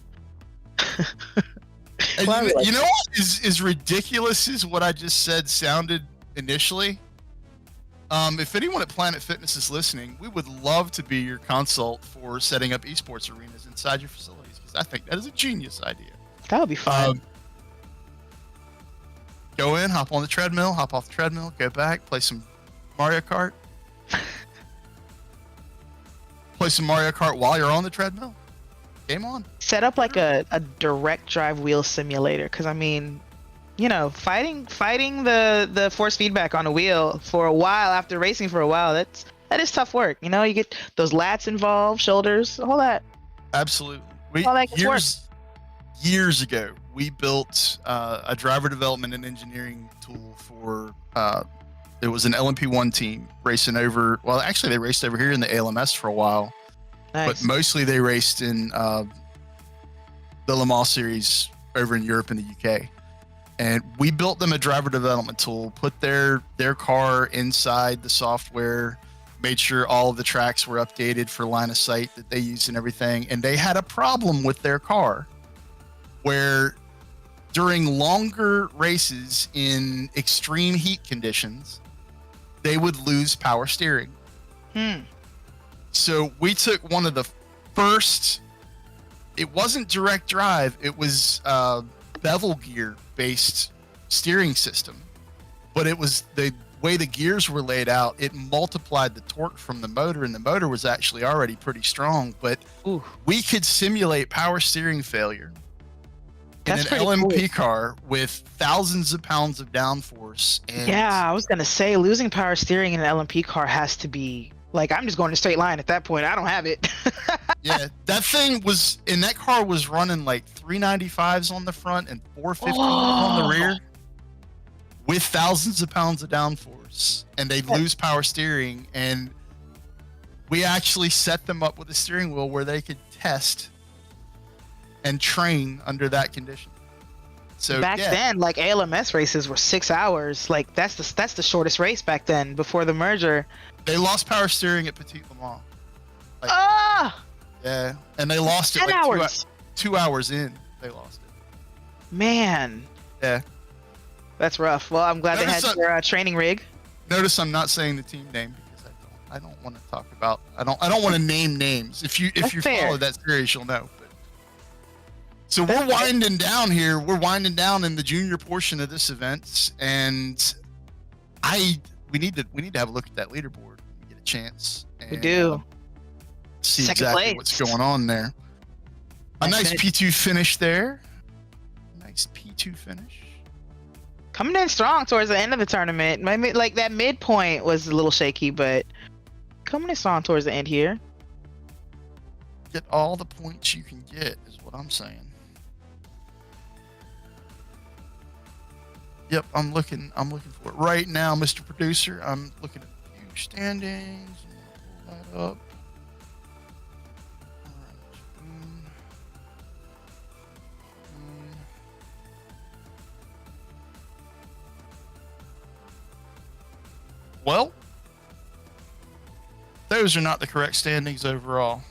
And you know what is ridiculous is what I just said sounded initially. If anyone at Planet Fitness is listening, we would love to be your consult for setting up esports arenas inside your facilities, because I think that is a genius idea. That would be fun. Go in, hop on the treadmill, hop off the treadmill, go back, play some Mario Kart. Play some Mario Kart while you're on the treadmill. Game on. Set up like a direct drive wheel simulator, because I mean, you know, fighting the force feedback on a wheel for a while after racing for a while, that is tough work. You know, you get those lats involved, shoulders, all that. Absolutely. All that gets work. Years ago, we built a driver development and engineering tool for it was an LMP1 team racing over. Well, actually, they raced over here in the ALMS for a while. Nice. But mostly they raced in the Le Mans series over in Europe and the UK. And we built them a driver development tool, put their car inside the software, made sure all of the tracks were updated for line of sight that they used and everything. And they had a problem with their car where during longer races in extreme heat conditions, they would lose power steering. So we took one of the first, it wasn't direct drive, it was bevel gear based steering system, but it was the way the gears were laid out, it multiplied the torque from the motor, and the motor was actually already pretty strong, but we could simulate power steering failure in an LMP car with thousands of pounds of downforce. And yeah, I was gonna say losing power steering in an LMP car has to be like, I'm just going in a straight line at that point. I don't have it. Yeah, that thing was, and that car was running like 395s on the front and 450s on the rear with thousands of pounds of downforce, and they'd lose power steering. And we actually set them up with a steering wheel where they could test and train under that condition. So back then, like ALMS races were 6 hours. Like that's the shortest race back then before the merger. They lost power steering at Petit Le Mans. Like, yeah, and they lost it like 2 hours in. They lost it. Man. Yeah. That's rough. Well, I'm glad they had your training rig. Notice I'm not saying the team name because I don't want to talk about. I don't want to name names. If you follow that series, you'll know. But, so we're winding down here. We're winding down in the junior portion of this event, and we need to have a look at that leaderboard when we get a chance. And, We do. See Second exactly place. what's going on there. A nice P2 finish there. Nice P2 finish. Coming in strong towards the end of the tournament. Maybe like that midpoint was a little shaky, but coming in strong towards the end here. Get all the points you can get is what I'm saying. Yep, I'm looking for it right now, Mr. Producer. I'm looking at the view standings. I'm gonna pull that up. All right. Boom. Boom. Well, those are not the correct standings overall.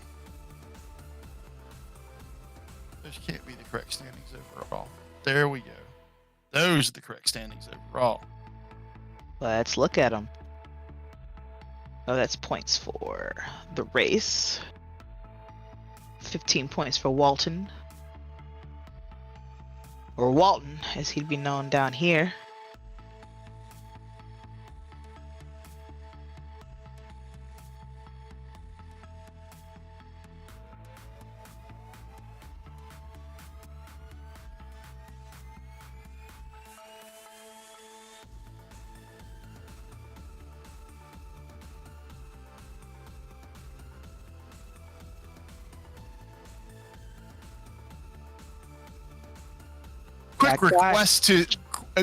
Those can't be the correct standings overall. There we go. Those are the correct standings overall. Let's look at them. Oh, that's points for the race. 15 points for Walton. Or Walton, as he'd be known down here.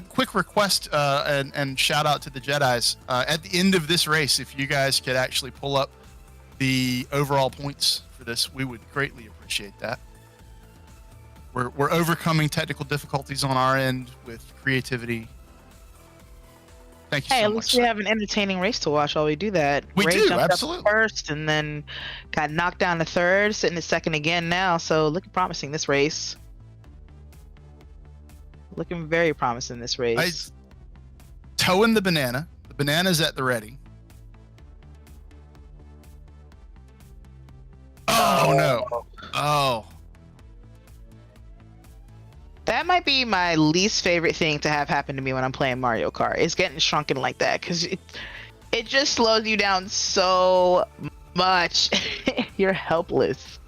Quick request and shout out to the Jedis. At the end of this race, if you guys could actually pull up the overall points for this, we would greatly appreciate that. We're overcoming technical difficulties on our end with creativity. Thank you Hey, so at much. least we have an entertaining race to watch while we do that. We Ray do, jumped up absolutely. first and then got knocked down to third, sitting in second again now. So looking promising this race. Looking very promising this race. Towing the banana. The banana's at the ready. Oh no. Oh. That might be my least favorite thing to have happen to me when I'm playing Mario Kart. Is getting shrunken like that, because it just slows you down so much. You're helpless.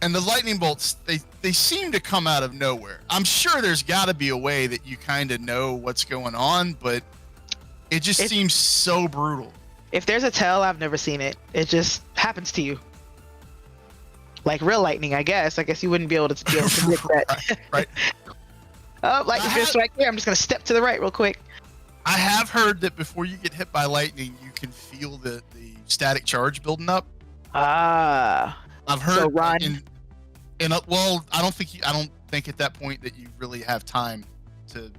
And the lightning bolts, they seem to come out of nowhere. I'm sure there's got to be a way that you kind of know what's going on, but it just seems so brutal. If there's a tell, I've never seen it. It just happens to you. Like real lightning, I guess. I guess you wouldn't be able to predict that. Right. Oh, lightning fist right there. I'm just gonna step to the right real quick. I have heard that before you get hit by lightning, you can feel the static charge building up. Ah. I've heard. So run. Well, I don't think at that point that you really have time to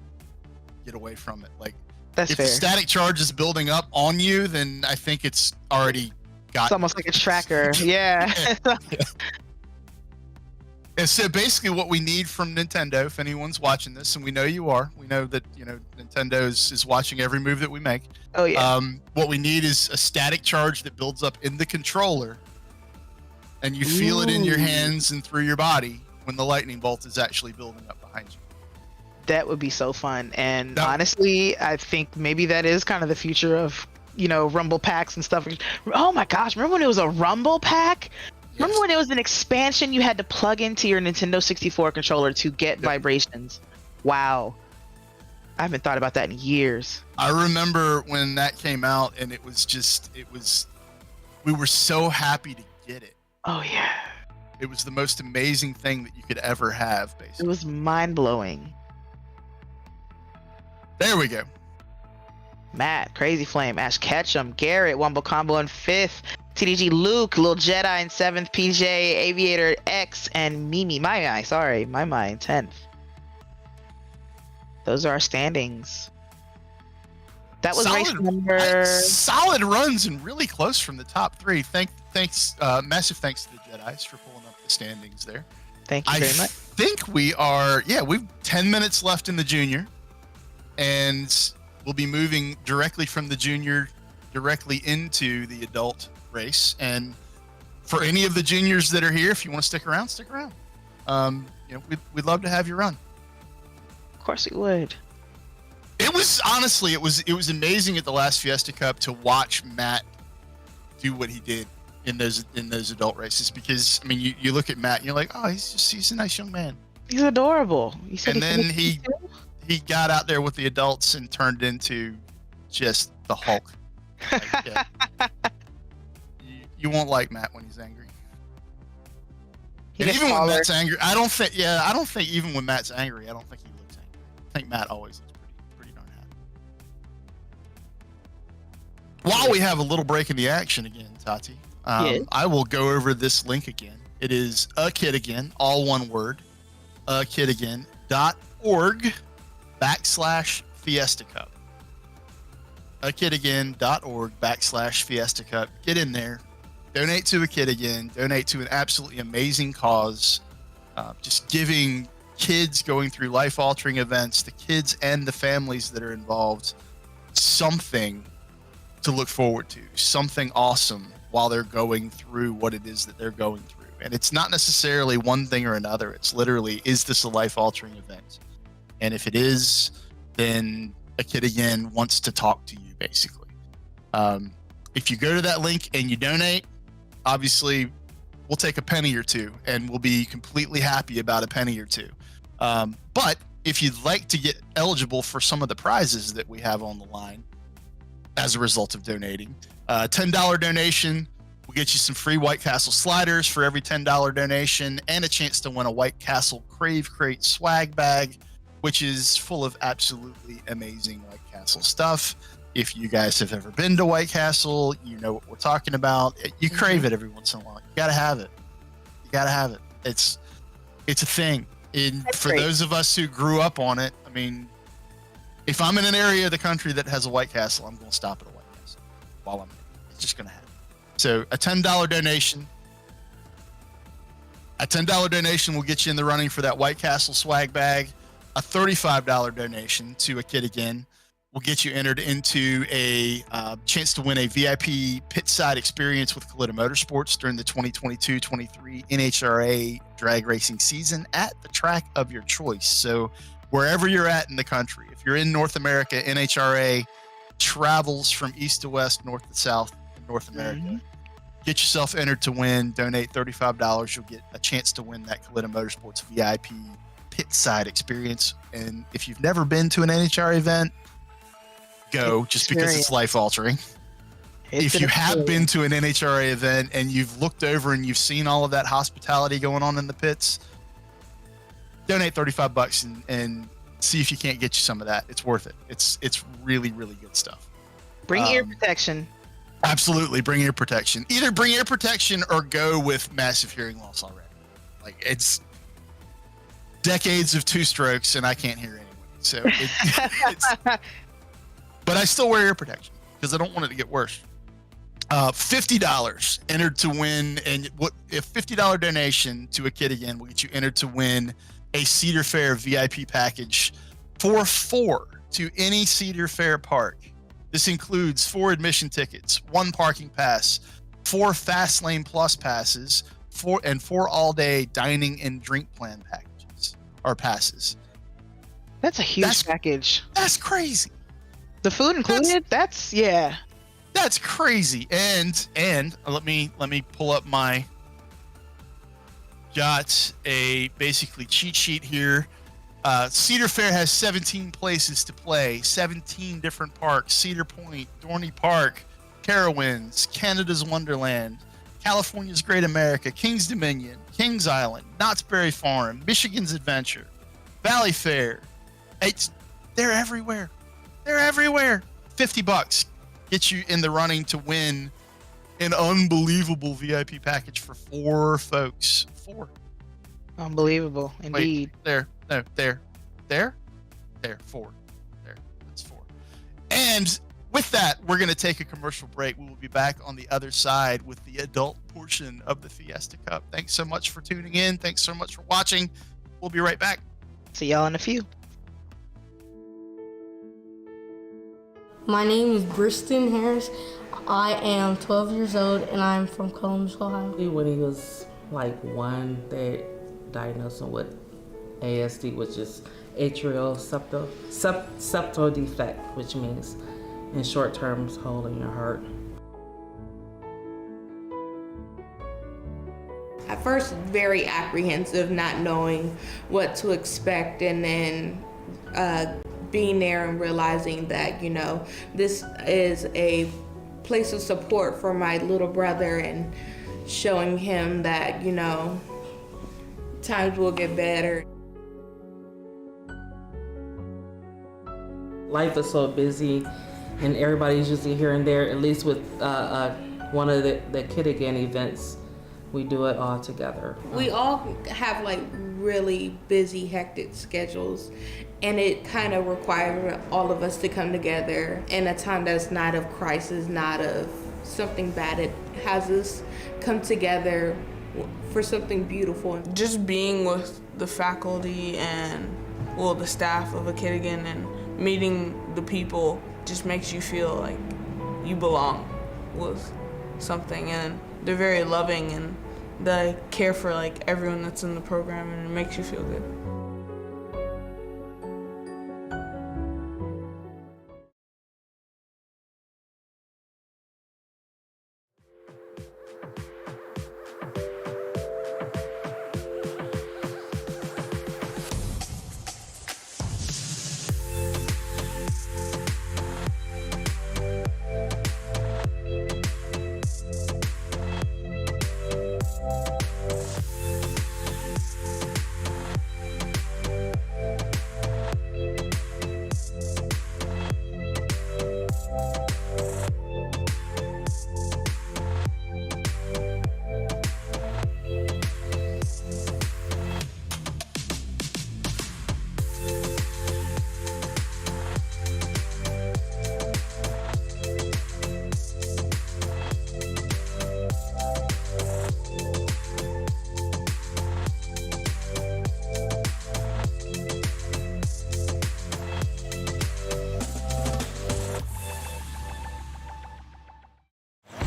get away from it. Like, That's if fair. the static charge is building up on you, then I think it's already got. It's almost like a tracker. Yeah. And so basically what we need from Nintendo, if anyone's watching this, and we know you are, we know that, Nintendo is watching every move that we make. Oh yeah. What we need is a static charge that builds up in the controller, and you feel it in your hands and through your body when the lightning bolt is actually building up behind you. That would be so fun. And honestly, I think maybe that is kind of the future of, Rumble packs and stuff. Oh my gosh, remember when it was a Rumble pack? Remember when it was an expansion you had to plug into your Nintendo 64 controller to get vibrations? Wow. I haven't thought about that in years. I remember when that came out, and we were so happy to get it. Oh yeah. It was the most amazing thing that you could ever have, basically. It was mind-blowing. There we go. Matt, Crazy Flame, Ash Ketchum, Garrett, Wumble Combo in 5th, TDG Luke, Lil Jedi in 7th, PJ, Aviator X, and Mimi, my in 10th. Those are our standings. That was race number... Solid runs and really close from the top 3. Thanks, massive thanks to the Jedis for pulling up the standings there. Thank you very much. I think we've 10 minutes left in the junior, and we'll be moving directly from the junior directly into the adult race. And for any of the juniors that are here, if you want to stick around, stick around. We'd love to have you run. Of course we would. It was honestly, it was amazing at the last Fiesta Cup to watch Matt do what he did in those adult races, because I mean you look at Matt and you're like, oh, he's a nice young man. He's adorable. You said and then he got out there with the adults and turned into just the Hulk. Like, yeah. You won't like Matt when he's angry. And even when Matt's angry, I don't think even when Matt's angry, I don't think he looks angry. I think Matt always looks pretty darn happy. While we have a little break in the action again, Tati, I will go over this link again. It is akidagain, all one word, akidagain.org/Fiesta Cup. akidagain.org/Fiesta Cup. Get in there. Donate to A Kid Again. Donate to an absolutely amazing cause. Just giving kids going through life-altering events, the kids and the families that are involved, something to look forward to, something awesome while they're going through what it is that they're going through. And it's not necessarily one thing or another. It's literally, is this a life-altering event? And if it is, then A Kid Again wants to talk to you, basically. If you go to that link and you donate, obviously we'll take a penny or two and we'll be completely happy about a penny or two. But if you'd like to get eligible for some of the prizes that we have on the line as a result of donating, $10 donation will get you some free White Castle sliders for every $10 donation, and a chance to win a White Castle Crave Crate swag bag, which is full of absolutely amazing White Castle stuff. If you guys have ever been to White Castle, you know what we're talking about. You crave it every once in a while. You gotta have it. You gotta have it. It's a thing. And for those of us who grew up on it, I mean, if I'm in an area of the country that has a White Castle, I'm going to stop at a White Castle while I'm there. It's just going to happen. So a $10 donation. A $10 donation will get you in the running for that White Castle swag bag. A $35 donation to A Kid Again will get you entered into a chance to win a VIP pit side experience with Collider Motorsports during the 2022-23 NHRA drag racing season at the track of your choice. So wherever you're at in the country, if you're in North America, NHRA travels from east to west, north to south in North America. Get yourself entered to win. Donate $35. You'll get a chance to win that Collider Motorsports VIP pit side experience. And if you've never been to an NHRA event, go, just because it's life altering. If you have been to an NHRA event and you've looked over and you've seen all of that hospitality going on in the pits, donate $35 and see if you can't get you some of that. It's worth it. It's really, really good stuff. Bring ear protection. Absolutely, bring ear protection. Either bring ear protection or go with massive hearing loss already. Like, it's decades of two strokes and I can't hear anyway. So it's but I still wear ear protection because I don't want it to get worse. $50 entered to win, and what if $50 donation to A Kid Again will get you entered to win a Cedar Fair VIP package for 4 to any Cedar Fair park. This includes 4 admission tickets, 1 parking pass, 4 Fast Lane Plus passes, 4 all-day dining and drink plan packages or passes. That's a huge package. That's crazy. The food included? That's crazy. And let me pull up my got a basically cheat sheet here. Cedar Fair has 17 places to play, 17 different parks: Cedar Point, Dorney Park, Carowinds, Canada's Wonderland, California's Great America, Kings Dominion, Kings Island, Knott's Berry Farm, Michigan's Adventure, Valley Fair. They're everywhere. They're everywhere. $50 gets you in the running to win an unbelievable VIP package for 4 folks. 4. Unbelievable, indeed. Wait, there, 4. There, that's 4. And with that, we're going to take a commercial break. We will be back on the other side with the adult portion of the Fiesta Cup. Thanks so much for tuning in. Thanks so much for watching. We'll be right back. See y'all in a few. My name is Briston Harris. I am 12 years old and I'm from Columbus, Ohio. When he was like 1, they diagnosed him with ASD, which is atrial septal defect, which means in short terms, hole in your heart. At first, very apprehensive, not knowing what to expect, and then being there and realizing that, this is a place of support for my little brother, and showing him that, times will get better. Life is so busy, and everybody's usually here and there. At least with one of the Kid Again events, we do it all together. We all have really busy, hectic schedules, and it kind of requires all of us to come together in a time that's not of crisis, not of something bad. It has us come together for something beautiful. Just being with the faculty and, the staff of a Kid Again and meeting the people just makes you feel like you belong with something, and they're very loving and they care for everyone that's in the program, and it makes you feel good.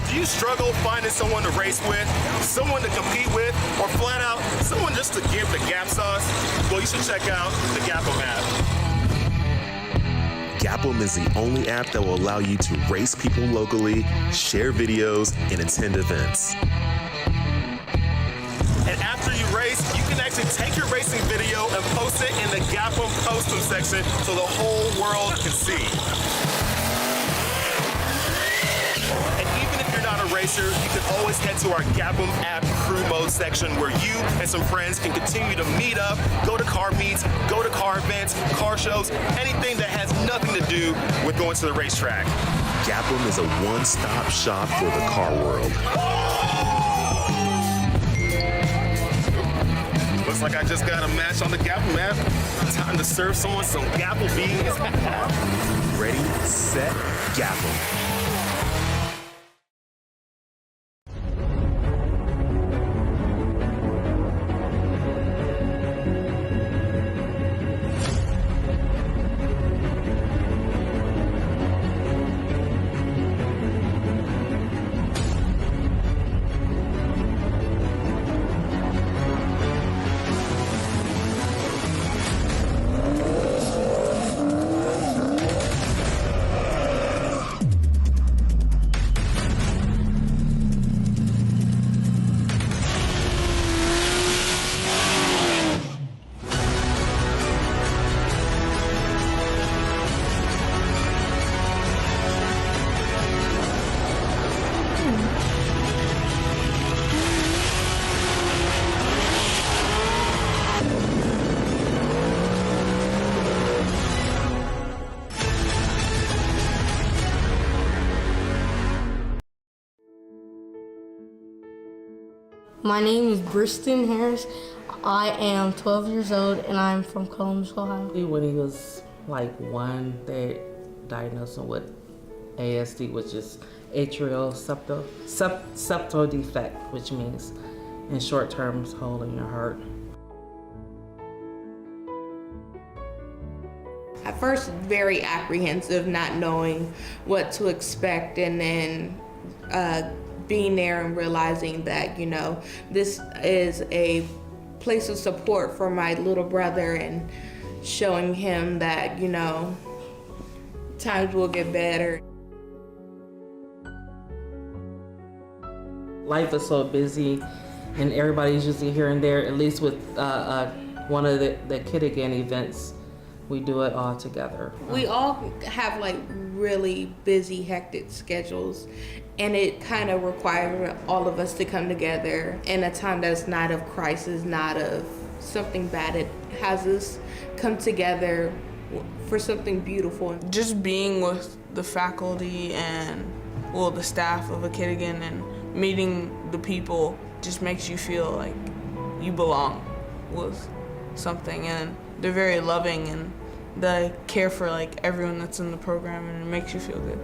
Do you struggle finding someone to race with, someone to compete with, or flat out someone just to give the Gap sauce? Well, you should check out the GAPM app. GAPM is the only app that will allow you to race people locally, share videos, and attend events. And after you race, you can actually take your racing video and post it in the GAPM postum section so the whole world can see. And even if you're not a racer, you can always head to our GAPM app crew mode section where you and some friends can continue to meet up, go to car meets, go to car events, car shows, anything that has nothing to do with going to the racetrack. GAPM is a one-stop shop for the car world. Looks like I just got a match on the GAPM app. Time to serve someone some Gapplebees. Ready, set, GAPM. My name is Briston Harris. I am 12 years old and I'm from Columbus, Ohio. When he was like 1, they diagnosed him with ASD, which is atrial septal defect, which means in short terms, hole in your heart. At first, very apprehensive, not knowing what to expect, and then being there and realizing that, this is a place of support for my little brother, and showing him that, times will get better. Life is so busy, and everybody's usually here and there. At least with one of the Kid Again events, we do it all together. We all have like really busy, hectic schedules, and it kind of requires all of us to come together in a time that's not of crisis, not of something bad. It has us come together for something beautiful. Just being with the faculty and, well, the staff of a Kid Again and meeting the people just makes you feel like you belong with something, and they're very loving and they care for like everyone that's in the program, and it makes you feel good.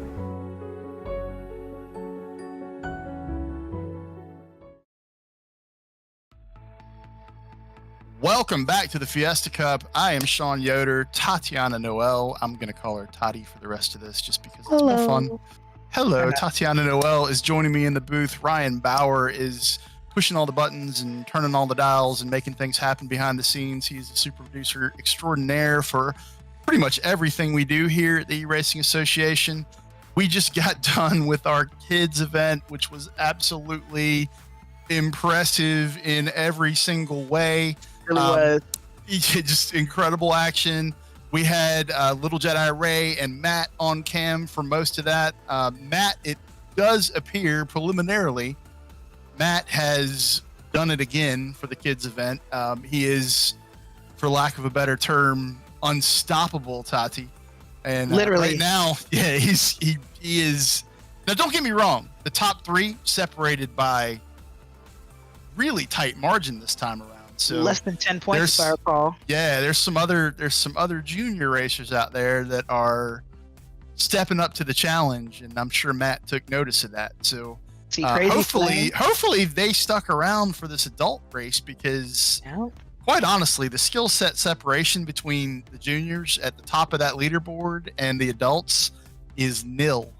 Welcome back to the Fiesta Cup. I am Sean Yoder. Tatiana Noel, I'm going to call her Tati for the rest of this just because it's more fun. Hello, Tatiana Noel is joining me in the booth. Ryan Bauer is pushing all the buttons and turning all the dials and making things happen behind the scenes. He's a super producer extraordinaire for pretty much everything we do here at the E-Racing Association. We just got done with our kids event, which was absolutely impressive in every single way. Really was. Just incredible action. We had Little Jedi Ray and Matt on cam for most of that. Matt, it does appear preliminarily, Matt has done it again for the kids event. He is, for lack of a better term, unstoppable, Tati. And literally right now, yeah, he is. Now, don't get me wrong. The top three separated by really tight margin this time around. So less than 10 points, if I recall. Yeah, there's some other junior racers out there that are stepping up to the challenge, and I'm sure Matt took notice of that. So hopefully they stuck around for this adult race, because quite honestly, the skill set separation between the juniors at the top of that leaderboard and the adults is nil.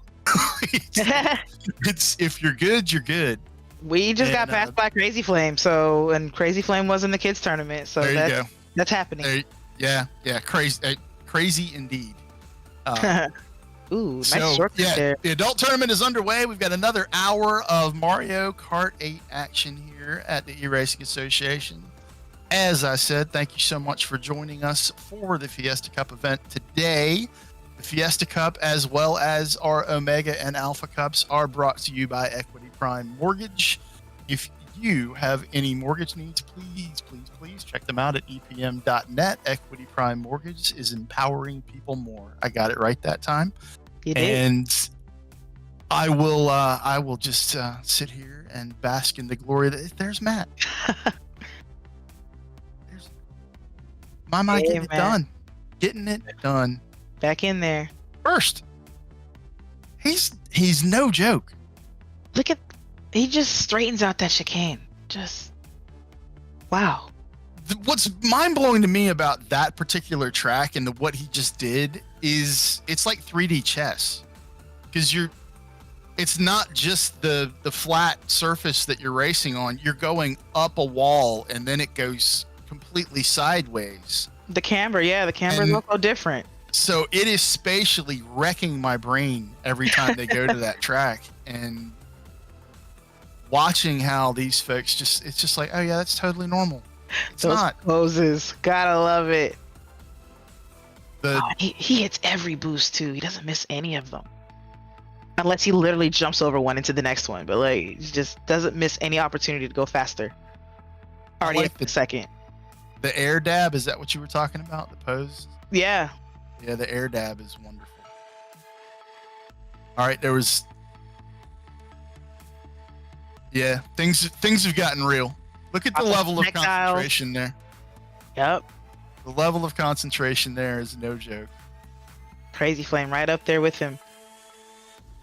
it's if you're good, you're good. We just got passed by Crazy Flame, and Crazy Flame was in the kids tournament, so that's happening. Crazy indeed. Ooh, nice short there. The adult tournament is underway. We've got another hour of Mario Kart 8 action here at the E-Racing Association. As I said, thank you so much for joining us for the Fiesta Cup event today. The Fiesta Cup, as well as our Omega and Alpha Cups, are brought to you by Equity Prime Mortgage. If you have any mortgage needs, please check them out at epm.net. Equity Prime Mortgage is empowering people more. I got it right that time. You did. And I will just sit here and bask in the glory that there's Matt. Getting it done. Back in there. First, he's no joke. Look at, he just straightens out that chicane. Just, wow. What's mind-blowing to me about that particular track and what he just did is it's like 3D chess, because it's not just the flat surface that you're racing on. You're going up a wall and then it goes completely sideways. The camber is also different. So it is spatially wrecking my brain every time they go to that track, and watching how these folks it's just like, oh yeah, that's totally normal. It's Those not. Poses, gotta love it. He hits every boost too. He doesn't miss any of them, unless he literally jumps over one into the next one. But like, he just doesn't miss any opportunity to go faster. Already like the second. The air dab, is that what you were talking about? The pose? Yeah. Yeah, the air dab is wonderful. All right, there was. Yeah, things have gotten real. Look at the level of concentration there. Yep. The level of concentration there is no joke. Crazy Flame right up there with him.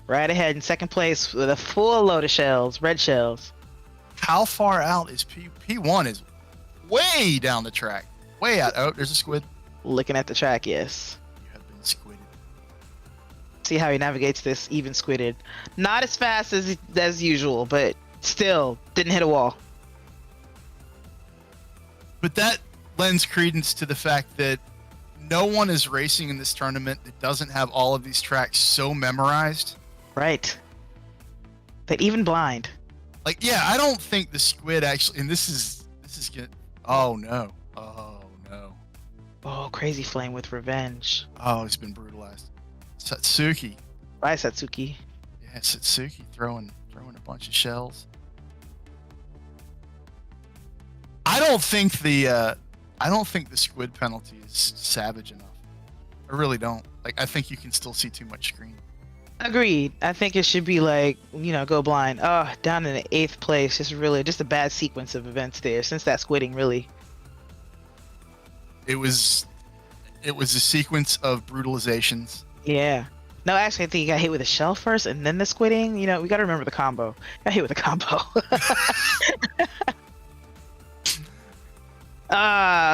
Right ahead in second place with a full load of shells, red shells. How far out is P1 is way down the track. Way out. Oh, there's a squid. Looking at the track, yes. You have been squidded. See how he navigates this even squidded. Not as fast as usual, but still didn't hit a wall. But that lends credence to the fact that no one is racing in this tournament that doesn't have all of these tracks so memorized. Right. That even blind. Like, yeah, I don't think the squid actually, and this is good. Oh no. Oh, Crazy Flame with revenge. Oh, he's been brutalized. Satsuki. Bye, Satsuki. Yeah, Satsuki throwing a bunch of shells. I don't think the squid penalty is savage enough. I really don't. Like, I think you can still see too much screen. Agreed. I think it should be like, go blind. Oh, down in the 8th place. Just a bad sequence of events there since that squidding, really. It was a sequence of brutalizations. Yeah. No, actually, I think he got hit with a shell first and then the squidding. We got to remember the combo. Got hit with a combo.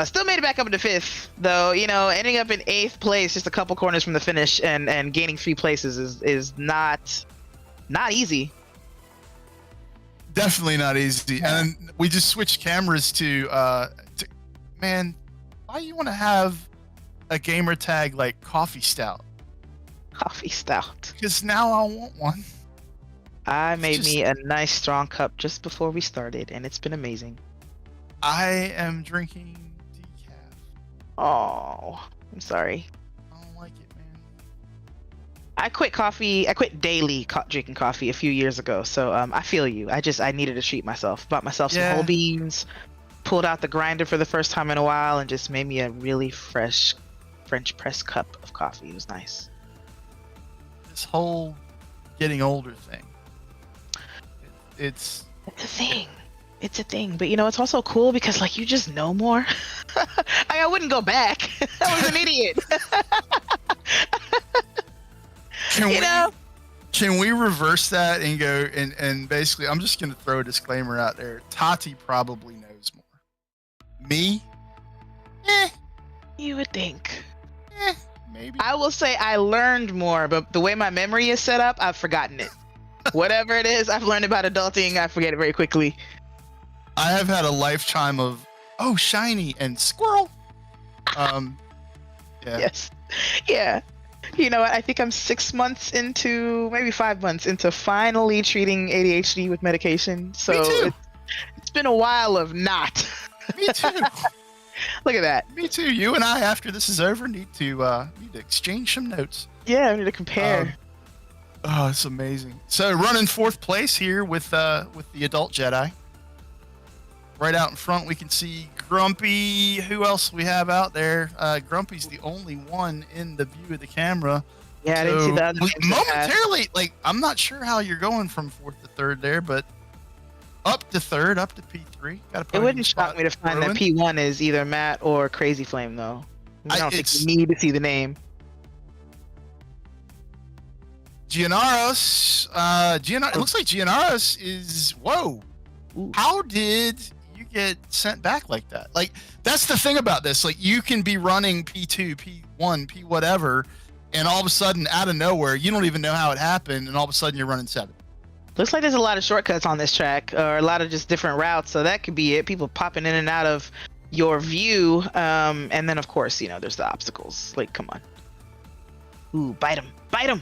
Still made it back up into 5th, though. Ending up in 8th place, just a couple corners from the finish, and gaining 3 places is not easy. Definitely not easy. Yeah. And then we just switched cameras to man, why you want to have a gamer tag like Coffee Stout? Coffee Stout. Because now I want one. I made me a nice strong cup just before we started, and it's been amazing. I am drinking decaf. Oh, I'm sorry. I don't like it, man. I quit coffee. I quit daily drinking coffee a few years ago. So I feel you. I needed to treat myself. Bought myself some whole beans. Pulled out the grinder for the first time in a while, and just made me a really fresh French press cup of coffee. It was nice. This whole getting older thing. It's a thing. It's a thing, but it's also cool because like you just know more. I wouldn't go back. I was an idiot. Can we reverse that and go and basically, I'm just gonna throw a disclaimer out there. Tati probably knows more. Me? You would think. Maybe. I will say I learned more, but the way my memory is set up, I've forgotten it. Whatever it is I've learned about adulting, I forget it very quickly. I have had a lifetime of shiny and squirrel. Yeah. Yes. Yeah. You know what? I think I'm 6 months into, maybe 5 months into finally treating ADHD with medication. So Me too. It's been a while of not. Me too. Look at that. Me too. You and I, after this is over, need to exchange some notes. Yeah, I need to compare. Oh, it's amazing. So running 4th place here with the adult Jedi. Right out in front, we can see Grumpy. Who else we have out there? Grumpy's the only one in the view of the camera. Yeah, I didn't see the other names momentarily, like, I'm not sure how you're going from 4th to 3rd there, but up to 3rd, up to P3. It wouldn't shock me to find that P1 is either Matt or Crazy Flame, though. I don't think you need to see the name. Giannaros. It looks like Giannaros is. Whoa. Ooh. How did you get sent back like that? Like, that's the thing about this. Like, you can be running P2, P1, P whatever, and all of a sudden, out of nowhere, you don't even know how it happened, and all of a sudden, you're running 7. Looks like there's a lot of shortcuts on this track, or a lot of just different routes, so that could be it. People popping in and out of your view, and then, of course, there's the obstacles. Like, come on. Ooh, bite him. Bite him!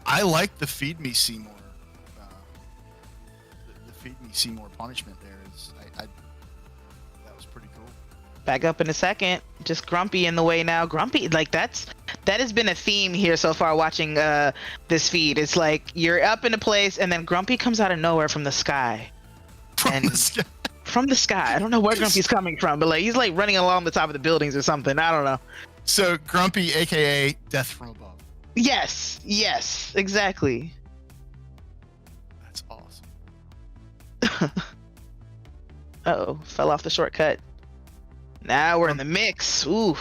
I like the Feed Me Seymour. The Feed Me Seymour punishment there is. That was pretty cool. Back up in a second. Just Grumpy in the way now. Grumpy, like that has been a theme here so far watching this feed. It's like you're up in a place and then Grumpy comes out of nowhere from the sky. From the sky. I don't know where Grumpy's coming from, but like he's like running along the top of the buildings or something. I don't know. So Grumpy, aka Death from Above. Yes, exactly. That's awesome. Uh-oh, fell off the shortcut. Now we're in the mix. Ooh.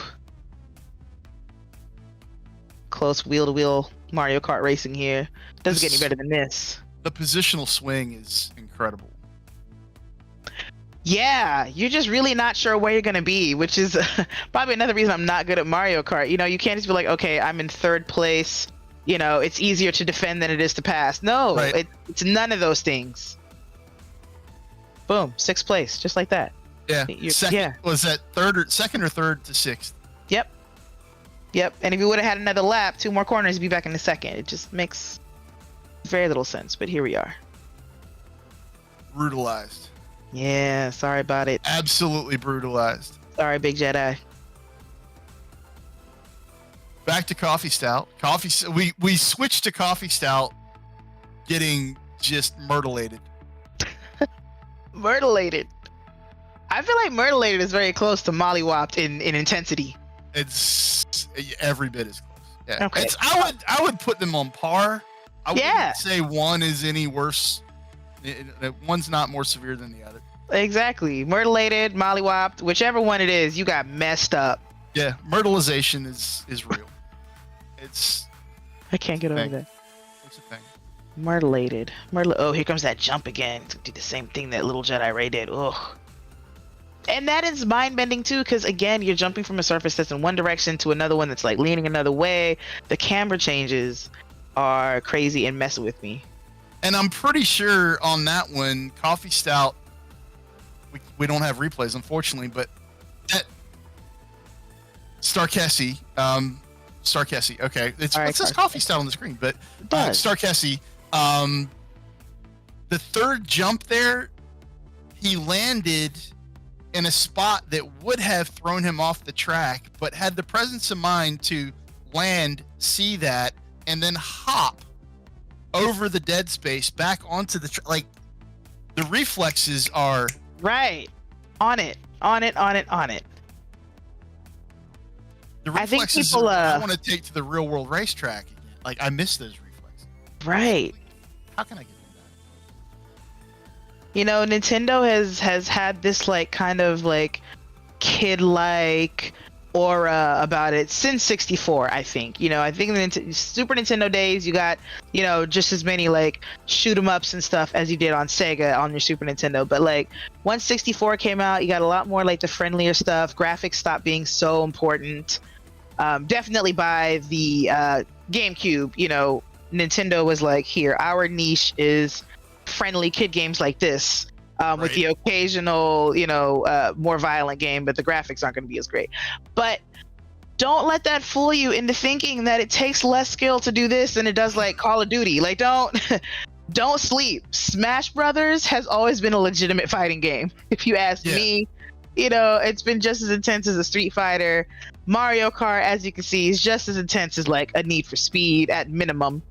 Close wheel-to-wheel Mario Kart racing here. Doesn't get any better than this. The positional swing is incredible. Yeah, you're just really not sure where you're going to be, which is probably another reason I'm not good at Mario Kart. You can't just be like, okay, I'm in 3rd place. It's easier to defend than it is to pass. No, right. It's none of those things. Boom, 6th place, just like that. Yeah. Yeah. Was that 2nd or 3rd to 6th? Yep. Yep. And if you would have had another lap, 2 more corners, you'd be back in the second. It just makes very little sense, but here we are. Brutalized. Yeah, sorry about it. Absolutely brutalized. Sorry, Big Jedi. Back to coffee stout. We switched to coffee stout, getting just myrtleated. Myrtleated. I feel like myrtleated is very close to mollywopped in intensity. It's every bit as close. Yeah. Okay. I would put them on par. I Yeah. wouldn't say one is any worse. One's not more severe than the other. Exactly. Myrtleated, mollywopped, whichever one it is, you got messed up. Yeah, myrtleization is real. I can't get over thing. that. It's a thing. Myrtleated. Oh, here comes that jump again. Do the same thing that little Jedi Ray did. Ugh. And that is mind bending too, because again, you're jumping from a surface that's in one direction to another one that's like leaning another way. The camera changes are crazy and messing with me. And I'm pretty sure on that one, coffee stout. We don't have replays, unfortunately, but that Starkessi, okay, it says coffee stout on the screen, but Starkessi, the third jump there, he landed in a spot that would have thrown him off the track, but had the presence of mind to land, see that, and then hop over the dead space back onto the like. The reflexes are right on it. The reflexes I think people I want to take to the real world racetrack again. Like, I miss those reflexes. Right. How can I get them back? You know, Nintendo has had this like kind of like kid-like aura about it since 64, I think. You know, I think in the Super Nintendo days, you got, you know, just as many like shoot 'em ups and stuff as you did on Sega on your Super Nintendo. But like once 64 came out, you got a lot more like the friendlier stuff. Graphics stopped being so important. Definitely by the GameCube, you know, Nintendo was like, here, our niche is friendly kid games like this. With the occasional, you know, more violent game, but the graphics aren't going to be as great. But don't let that fool you into thinking that it takes less skill to do this than it does like Call of Duty. Like, don't sleep. Smash Brothers has always been a legitimate fighting game. If you ask me, you know, it's been just as intense as a Street Fighter. Mario Kart, as you can see, is just as intense as like a Need for Speed at minimum.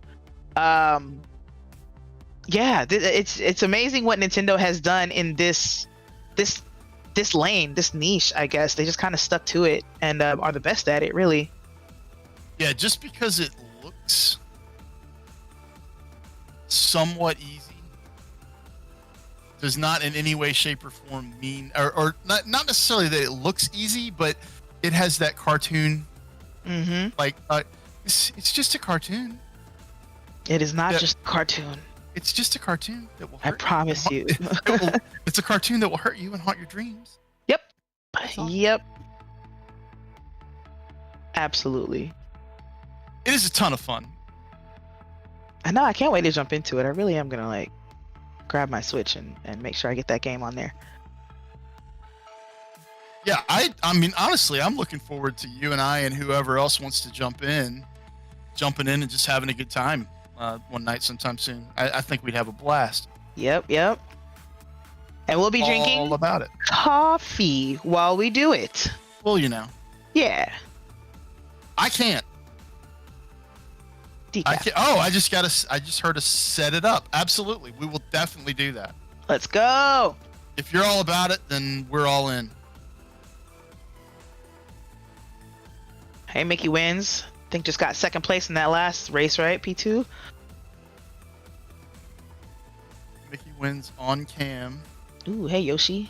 Yeah, it's amazing what Nintendo has done in this lane, this niche. I guess they just kind of stuck to it and are the best at it, really. Yeah, just because it looks somewhat easy does not in any way, shape, or form mean, or not necessarily that it looks easy, but it has that cartoon. Mm-hmm. Like, it's just a cartoon. It is not just a cartoon. It's just a cartoon that will hurt I promise you. It's a cartoon that will hurt you and haunt your dreams. Yep. Yep. Absolutely. It is a ton of fun. I know. I can't wait to jump into it. I really am gonna like grab my Switch and make sure I get that game on there. Yeah, I mean, honestly, I'm looking forward to you and I and whoever else wants to jumping in and just having a good time. One night sometime soon. I think we'd have a blast. Yep. And we'll be drinking all about it. Coffee while we do it. Well, you know. Yeah. I can't. Decaf. I can't. Oh, I just heard us set it up. Absolutely. We will definitely do that. Let's go. If you're all about it, then we're all in. Hey, Mickey wins. I think just got second place in that last race, right? P2. Mickey wins on cam. Ooh, hey Yoshi.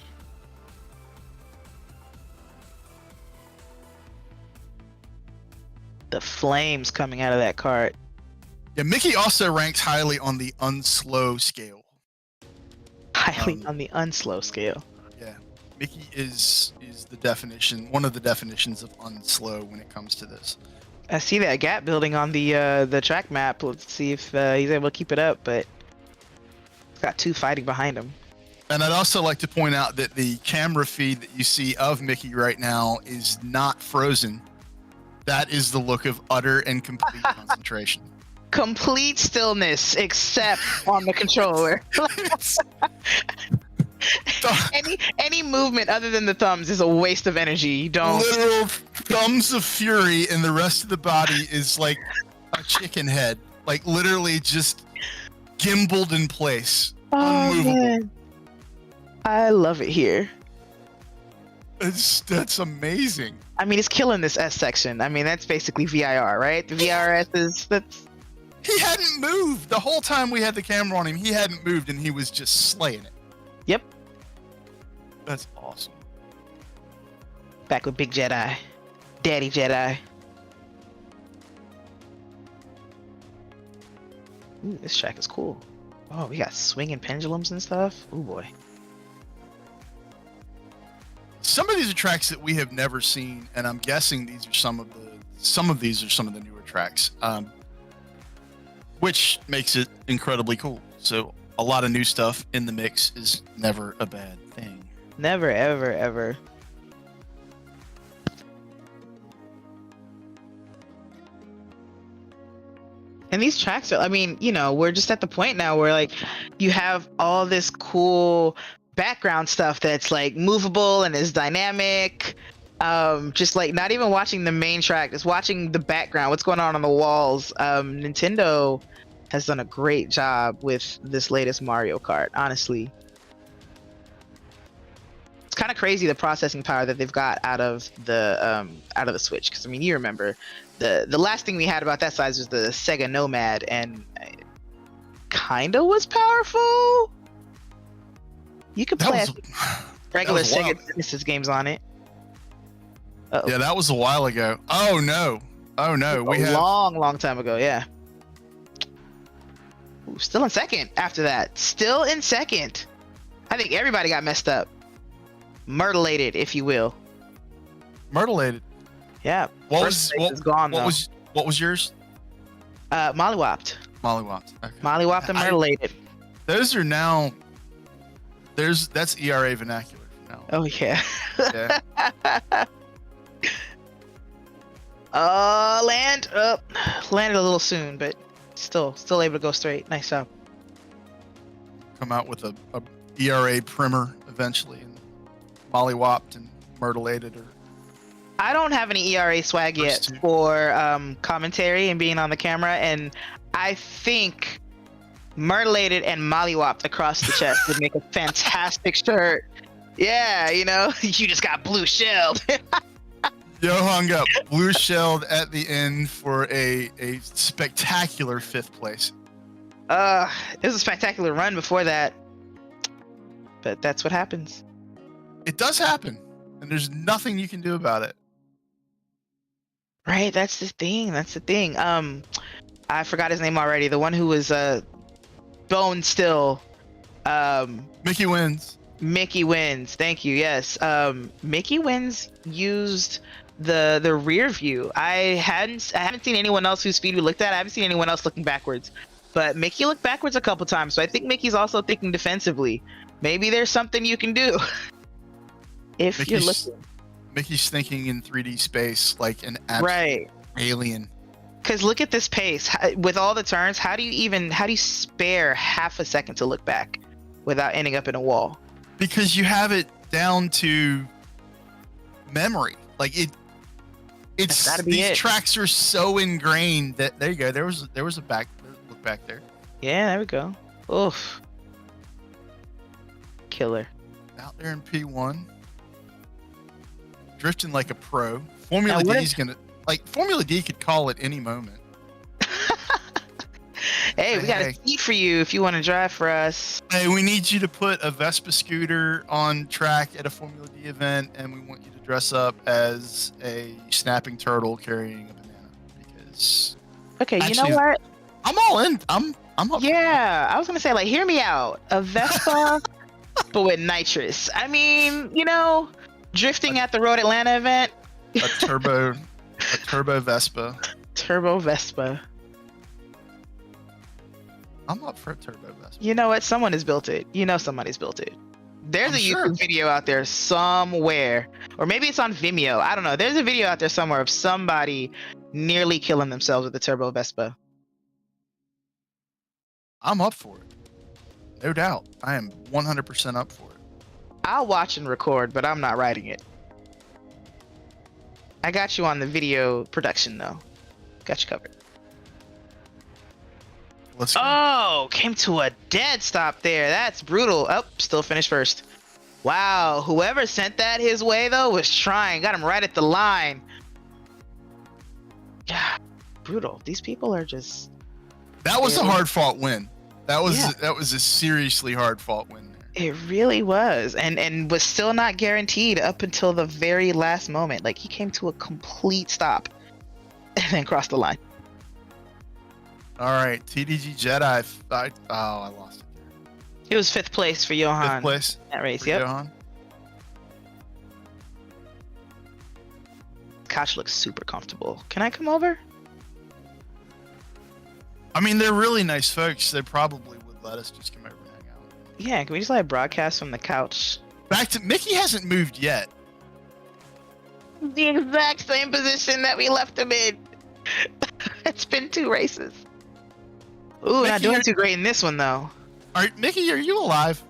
The flames coming out of that cart. Yeah, Mickey also ranks highly on the unslow scale. Highly on the unslow scale. Yeah, Mickey is the definition, one of the definitions of unslow when it comes to this. I see that gap building on the track map. Let's see if he's able to keep it up, but he's got two fighting behind him. And I'd also like to point out that the camera feed that you see of Mickey right now is not frozen. That is the look of utter and complete concentration. Complete stillness, except on the controller. any movement other than the thumbs is a waste of energy. You don't. Literal thumbs of fury, and the rest of the body is like a chicken head, like literally just gimbaled in place, unmovable. Man. I love it here. That's amazing. I mean, it's killing this S section. I mean, that's basically VIR, right? The VRS is that's. He hadn't moved the whole time we had the camera on him. He hadn't moved, and he was just slaying it. Yep. That's awesome. Back with Big Jedi, Daddy Jedi. Ooh, this track is cool. Oh, we got swinging pendulums and stuff. Oh boy. Some of these are tracks that we have never seen, and I'm guessing these are some of the newer tracks, which makes it incredibly cool. So a lot of new stuff in the mix is never a bad thing. Never, ever, ever. And these tracks are, I mean, you know, we're just at the point now where like you have all this cool background stuff that's like movable and is dynamic. Just like not even watching the main track, just watching the background, what's going on the walls. Nintendo has done a great job with this latest Mario Kart, honestly. It's kind of crazy the processing power that they've got out of the Switch, because I mean, you remember the last thing we had about that size was the Sega Nomad, and it kind of was powerful. You could play regular Sega Genesis games on it. Uh-oh. Yeah, that was a while ago. Oh no, long time ago. Yeah. Ooh, still in second after that. Still in second. I think everybody got messed up. Myrtleated, if you will. Myrtleated. Yeah. What was yours? Mollywopped. Mollywopped. Okay. Mollywopped and myrtleated. Those are now. That's ERA vernacular now. Oh yeah. Yeah. Landed a little soon, but still able to go straight. Nice job. Come out with a ERA primer eventually, and mollywopped and myrtleated. Or I don't have any ERA swag yet for commentary and being on the camera, and I think myrtleated and mollywopped across the chest would make a fantastic shirt. Yeah, you know, you just got blue shelled. Johan got blue shelled at the end for a spectacular 5th place. It was a spectacular run before that, but that's what happens. It does happen, and there's nothing you can do about it. Right, that's the thing. I forgot his name already. The one who was bone still. Mickey wins. Mickey wins. Thank you. Yes. Mickey wins used the rear view. I haven't seen anyone else whose speed we looked at. I haven't seen anyone else looking backwards. But Mickey looked backwards a couple times, so I think Mickey's also thinking defensively. Maybe there's something you can do if you're looking. Mickey's thinking in 3D space like an absolute alien. Because look at this pace with all the turns. How do you spare half a second to look back without ending up in a wall? Because you have it down to memory. Like these tracks are so ingrained that there you go. There was a look back there. Yeah, there we go. Oof. Killer. Out there in P1. Drifting like a pro. Formula D could call at any moment. Hey, we got a seat for you if you want to drive for us. Hey, we need you to put a Vespa scooter on track at a Formula D event, and we want you to dress up as a snapping turtle carrying a banana. Because you know what? I'm all in. I'm up. Yeah, I was gonna say, like, hear me out. A Vespa, but with nitrous. I mean, you know, drifting at the Road Atlanta event. A turbo Vespa. Turbo Vespa. I'm up for a turbo Vespa. You know what? Someone has built it. You know somebody's built it. There's I'm a sure. YouTube video out there somewhere, or maybe it's on Vimeo. I don't know. There's a video out there somewhere of somebody nearly killing themselves with a turbo Vespa. I'm up for it. No doubt. I am 100% up for it. I'll watch and record, but I'm not writing it. I got you on the video production though. Got you covered. Let's go. Oh, came to a dead stop there. That's brutal. Oh, still finished first. Wow, whoever sent that his way though was trying. Got him right at the line. Yeah, brutal. These people are just. That was a Yeah. hard fought win. That was Yeah. that was a seriously hard fought win there. It really was, and was still not guaranteed up until the very last moment. Like he came to a complete stop, and then crossed the line. All right, TDG Jedi. I lost it. It was fifth place for Johan. Fifth place. in that race. For Yep. Johan. Couch looks super comfortable. Can I come over? I mean, they're really nice folks. They probably would let us just come over and hang out. Yeah. Can we just like broadcast from the couch? Back to Mickey hasn't moved yet. The exact same position that we left him in. It's been 2 races. Ooh, not Mickey, doing you're- too great in this one though. All right, Mickey, are you alive?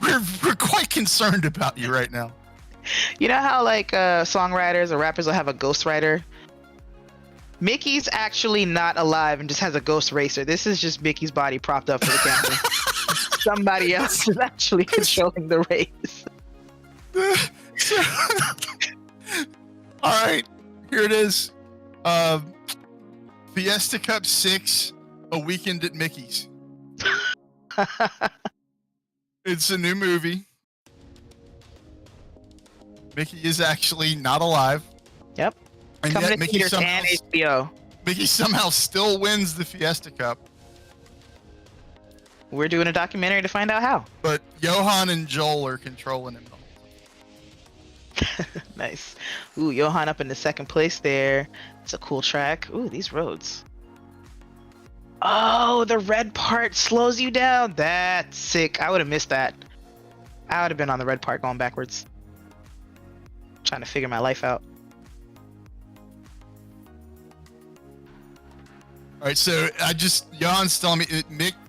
We're quite concerned about you right now. You know how like songwriters or rappers will have a ghostwriter? Mickey's actually not alive and just has a ghost racer. This is just Mickey's body propped up for the camera. Somebody else is actually controlling the race. All right, here it is. Fiesta Cup 6, A Weekend at Mickey's. It's a new movie. Mickey is actually not alive. Yep. And Coming yet to Mickey theaters and HBO. somehow still wins the Fiesta Cup. We're doing a documentary to find out how. But Johan and Joel are controlling him. Nice. Ooh, Johan up in the second place there. It's a cool track. Ooh, these roads. Oh, the red part slows you down. That's sick. I would have missed that. I would have been on the red part going backwards. Trying to figure my life out. All right, so Johan's telling me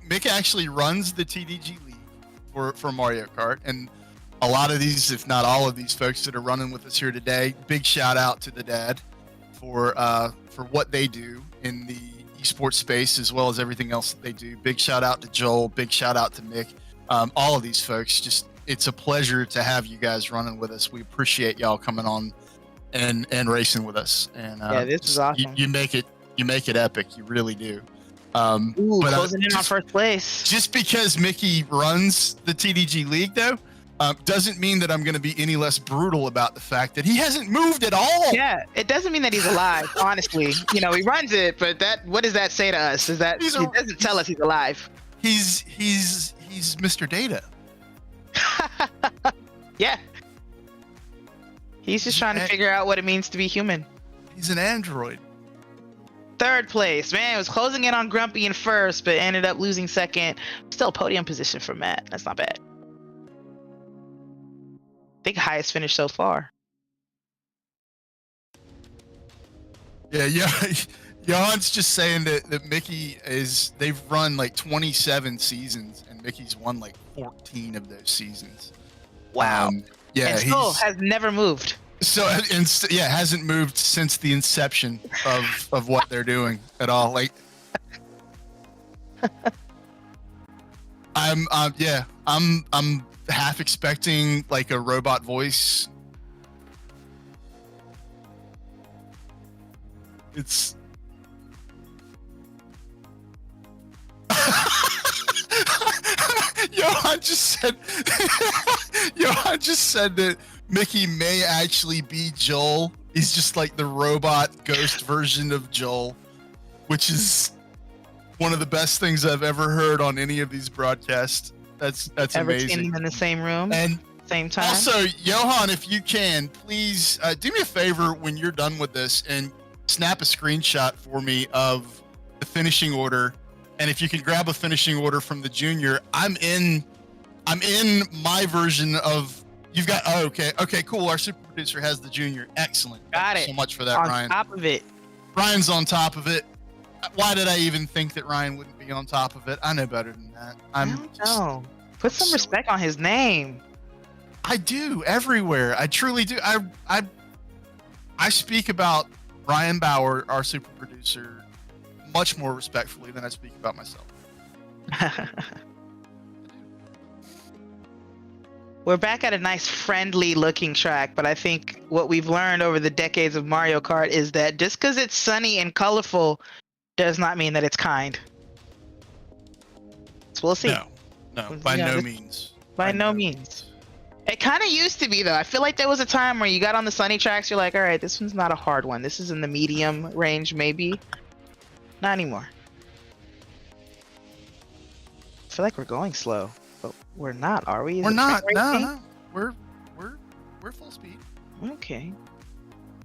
Mick actually runs the TDG League for Mario Kart, and a lot of these, if not all of these folks that are running with us here today, big shout out to the dad for what they do in the esports space as well as everything else that they do. Big shout out to Joel, big shout out to Mick, all of these folks. Just it's a pleasure to have you guys running with us. We appreciate y'all coming on and racing with us. And Yeah, this is awesome. You make it epic. You really do. Ooh, but, closing in on just- first place. Just because Mickey runs the TDG League, though, doesn't mean that I'm going to be any less brutal about the fact that he hasn't moved at all. Yeah, it doesn't mean that he's alive, honestly. You know, he runs it, but what does that say to us? Is that He's it a- doesn't tell us he's alive. He's Mr. Data. Yeah. He's just trying to figure out what it means to be human. He's an android. Third place. Man, it was closing in on Grumpy in first, but ended up losing second. Still podium position for Matt. That's not bad. I think highest finish so far. Yeah. Johan's just saying that Mickey they've run like 27 seasons and Mickey's won like 14 of those seasons. Wow. Yeah, and still has never moved. hasn't moved since the inception of what they're doing at all. Like, I'm half expecting like a robot voice. It's Johan just said that Mickey may actually be Joel. He's just like the robot ghost version of Joel, which is one of the best things I've ever heard on any of these broadcasts. That's Ever seen amazing. them in the same room, And same time? also, Johan, if you can, please do me a favor when you're done with this and snap a screenshot for me of the finishing order. And if you can grab a finishing order from the junior, I'm in I'm in my version of. You've got. Oh, okay, cool. Our super producer has the junior. Excellent. Got Thank it. you so much for that, On Ryan. top of it. Ryan's on top of it. Why did I even think that Ryan wouldn't be on top of it? I know better than that. I don't know. Put some respect on his name. I do everywhere. I truly do. I speak about Ryan Bauer, our super producer, much more respectfully than I speak about myself. We're back at a nice friendly looking track, but I think what we've learned over the decades of Mario Kart is that just because it's sunny and colorful does not mean that it's kind. So we'll see. No, by no means. By no means. It kind of used to be though. I feel like there was a time where you got on the sunny tracks, you're like, all right, this one's not a hard one. This is in the medium range, maybe. Not anymore. I feel like we're going slow, but we're not, are we? We're not. No. We're full speed. Okay.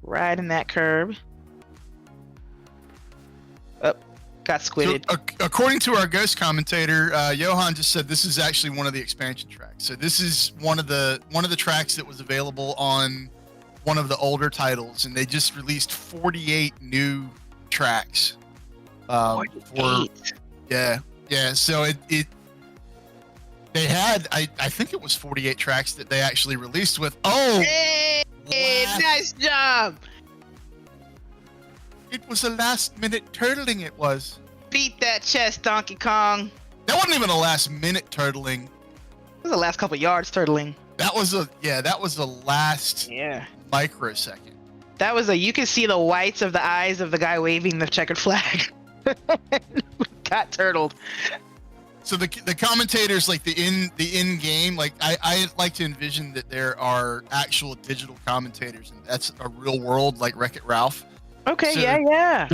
Riding that curb. Oh, got squidded. So, according to our ghost commentator, Johan just said this is actually one of the expansion tracks. So this is one of the tracks that was available on one of the older titles, and they just released 48 new tracks. 48. Yeah. So they had I think it was 48 tracks that they actually released with. Oh, hey, nice job. It was a last minute turtling. It was. Beat that chest, Donkey Kong. That wasn't even a last minute turtling. It was the last couple yards turtling. That was a last microsecond. That was you could see the whites of the eyes of the guy waving the checkered flag. Got turtled. So the commentators, like the in game, like I like to envision that there are actual digital commentators, and that's a real world like Wreck-It Ralph. Okay, So yeah.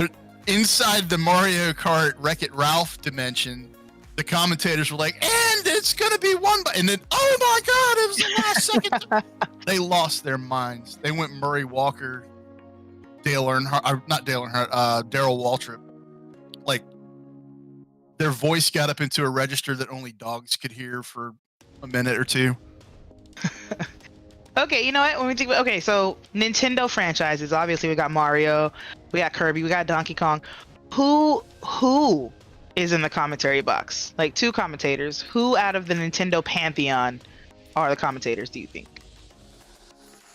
Inside the Mario Kart Wreck-It Ralph dimension, the commentators were like, and it's gonna be won by, and then oh my god, it was the last second. They lost their minds. They went Murray Walker, Dale Earnhardt, not Dale Earnhardt, Darrell Waltrip. Like their voice got up into a register that only dogs could hear for a minute or two. Okay, you know what? When we think about, so Nintendo franchises, obviously we got Mario, we got Kirby, we got Donkey Kong. Who is in the commentary box? Like two commentators. Who out of the Nintendo pantheon are the commentators, do you think?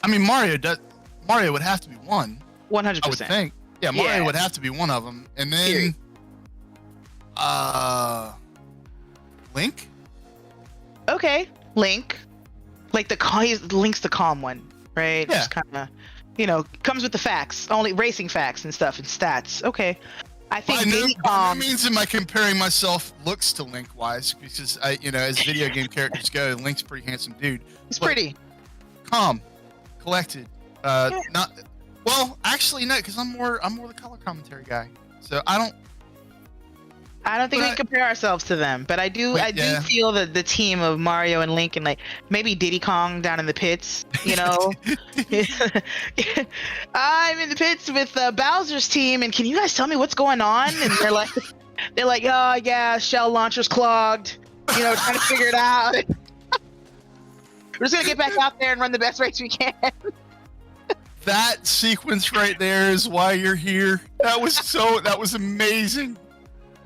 I mean, Mario would have to be one. 100%. I would think. Yeah, Mario would have to be one of them. And then Link? Okay, Link. Like Link's the calm one, right? Yeah. Just kind of, comes with the facts, only racing facts and stuff and stats. Okay. I think by no means am I comparing myself looks to Link wise, because as video game characters go, Link's a pretty handsome dude. He's pretty calm, collected. Not well, actually no, because I'm more the color commentary guy. So I don't think we can compare ourselves to them, but I do feel that the team of Mario and Link and like maybe Diddy Kong down in the pits, I'm in the pits with Bowser's team, and can you guys tell me what's going on? And they're like, oh yeah, shell launcher's clogged, trying to figure it out. We're just gonna get back out there and run the best race we can. That sequence right there is why you're here. That was amazing.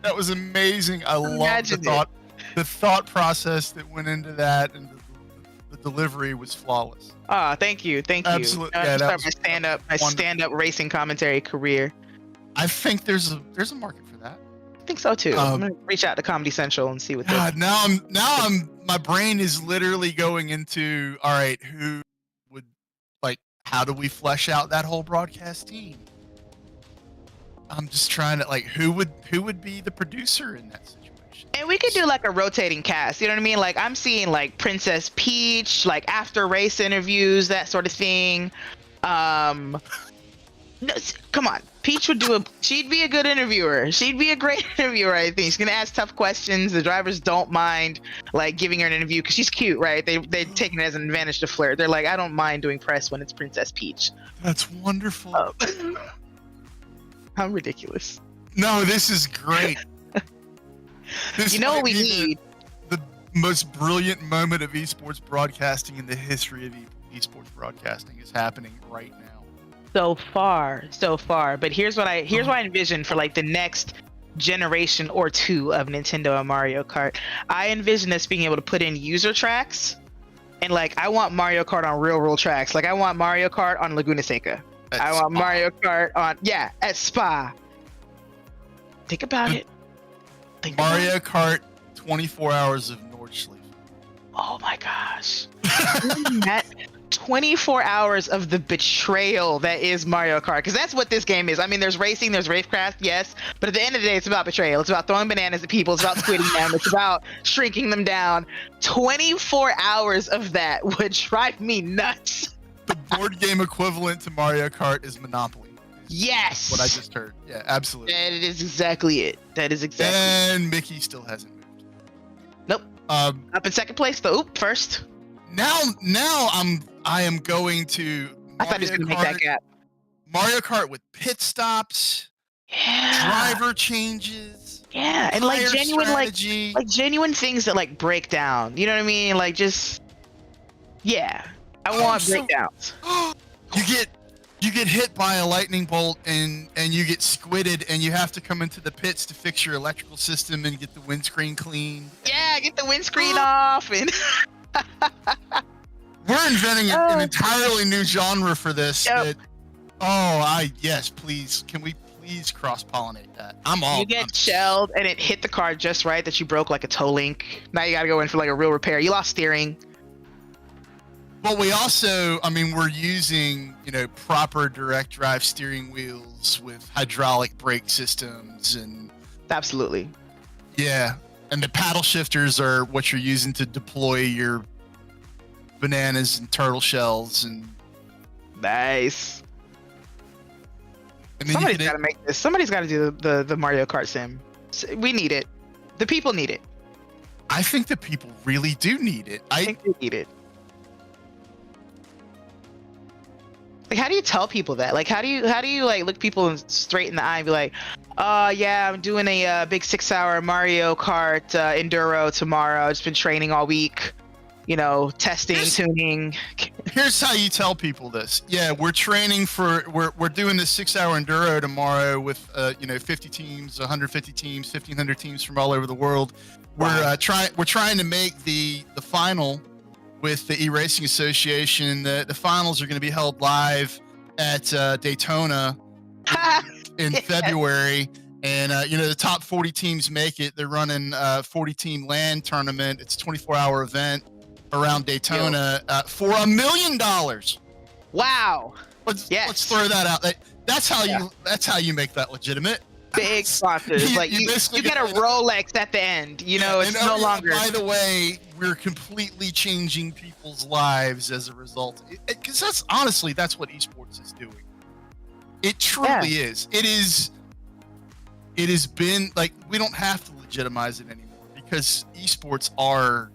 That was amazing. I love the thought process that went into that, and the delivery was flawless. Thank you. Absolutely. Yeah, start my stand-up racing commentary career. I think there's a market for that. I think so too. I'm gonna reach out to Comedy Central and see what they. Now my brain is literally going into, all right, who would, like, how do we flesh out that whole broadcast team? I'm just trying to, like, who would be the producer in that situation? And we could do like a rotating cast, you know what I mean? Like I'm seeing like Princess Peach, like after race interviews, that sort of thing. No, come on. Peach she'd be a good interviewer. She'd be a great interviewer, I think. She's gonna ask tough questions. The drivers don't mind like giving her an interview because she's cute, right? They're taking it as an advantage to flirt. They're like, I don't mind doing press when it's Princess Peach. That's wonderful. I'm ridiculous. No, this is great. What we need? most brilliant moment of esports broadcasting in the history of esports broadcasting is happening right now. So far. But here's what I envision for like the next generation or two of Nintendo and Mario Kart. I envision us being able to put in user tracks, and like I want Mario Kart on real tracks. Like I want Mario Kart on Laguna Seca. I want Mario Kart on at Spa. Think about it. Mario Kart 24 hours of Nordschleife. Oh my gosh. That 24 hours of the betrayal that is Mario Kart, because that's what this game is. I mean, there's racing, there's racecraft, yes, but at the end of the day, it's about betrayal. It's about throwing bananas at people. It's about squidding them. It's about shrinking them down. 24 hours of that would drive me nuts. The board game equivalent to Mario Kart is Monopoly. Yes. What I just heard. Yeah, absolutely. That is exactly it. That is exactly And Mickey still hasn't moved. Nope. Up in second place, though. First. Now I am going to I thought he was going to make that gap. Mario Kart with pit stops, driver changes, and like genuine strategy. like genuine things that like break down. You know what I mean? Like just I want breakdowns. You get hit by a lightning bolt and you get squidded and you have to come into the pits to fix your electrical system and get the windscreen clean. Yeah, get the windscreen off and we're inventing an entirely new genre for this. Yep. Please. Can we please cross-pollinate that? You get shelled and it hit the car just right that you broke like a toe link. Now you gotta go in for like a real repair. You lost steering. But we also, we're using, proper direct drive steering wheels with hydraulic brake systems and absolutely. Yeah. And the paddle shifters are what you're using to deploy your bananas and turtle shells and nice. And somebody's got to make this. Somebody's got to do the Mario Kart sim. We need it. The people need it. I think the people really do need it. I think they need it. Like, how do you tell people that? Like, how do you like look people straight in the eye and be like, yeah, I'm doing a big 6-hour Mario Kart enduro tomorrow. I've just been training all week, testing, tuning. Here's how you tell people this. Yeah, we're training we're doing this 6-hour enduro tomorrow with 50 teams, 150 teams, 1,500 teams from all over the world. We're trying to make the final with the E-Racing Association. The finals are going to be held live at Daytona in February. And, the top 40 teams make it. They're running a 40-team LAN tournament. It's a 24-hour event around Daytona for $1 million. Wow. Let's throw that out. That's how you make that legitimate. Big sponsors. Like you get a Rolex at the end. It's no longer. By the way, we're completely changing people's lives as a result. Because that's what esports is doing. It truly is. It has been like we don't have to legitimize it anymore because esports are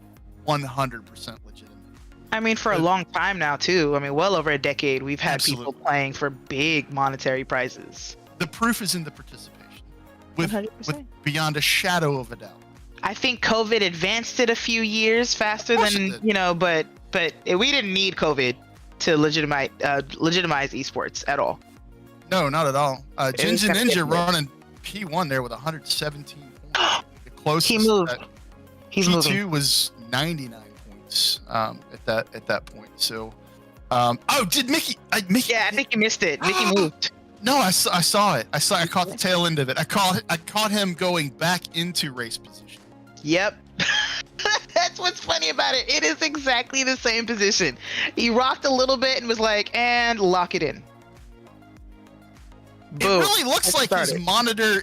100% legitimate. For a long time now too. Well over a decade, we've had people playing for big monetary prizes. The proof is in the participation. With beyond a shadow of a doubt. I think COVID advanced it a few years faster than but we didn't need COVID to legitimize esports at all. No, not at all. Jinja Ninja running P1 there with 117 points. The closest. He moved. He's P2 moving. was 99 points at that point. So, did Mickey? Yeah, I think you missed it. Mickey moved. No, I saw it. I caught the tail end of it. I caught him going back into race position. Yep. That's what's funny about it. It is exactly the same position. He rocked a little bit and was like, and lock it in. Boom. It really looks like his monitor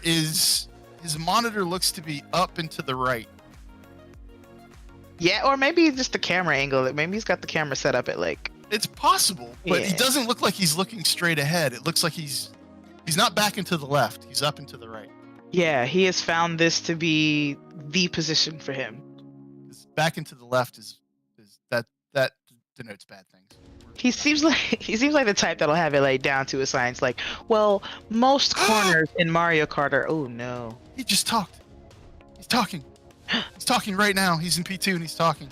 looks to be up and to the right. Yeah, or maybe just the camera angle. Maybe he's got the camera set up at like. It's possible, but it doesn't look like he's looking straight ahead. It looks like he's not back and to the left. He's up and to the right. Yeah, he has found this to be the position for him. Back and to the left is that denotes bad things. He seems like the type that'll have it laid down to a science. Like, well, most corners in Mario Kart are. Oh no! He just talked. He's talking. He's talking right now. He's in P2 and he's talking.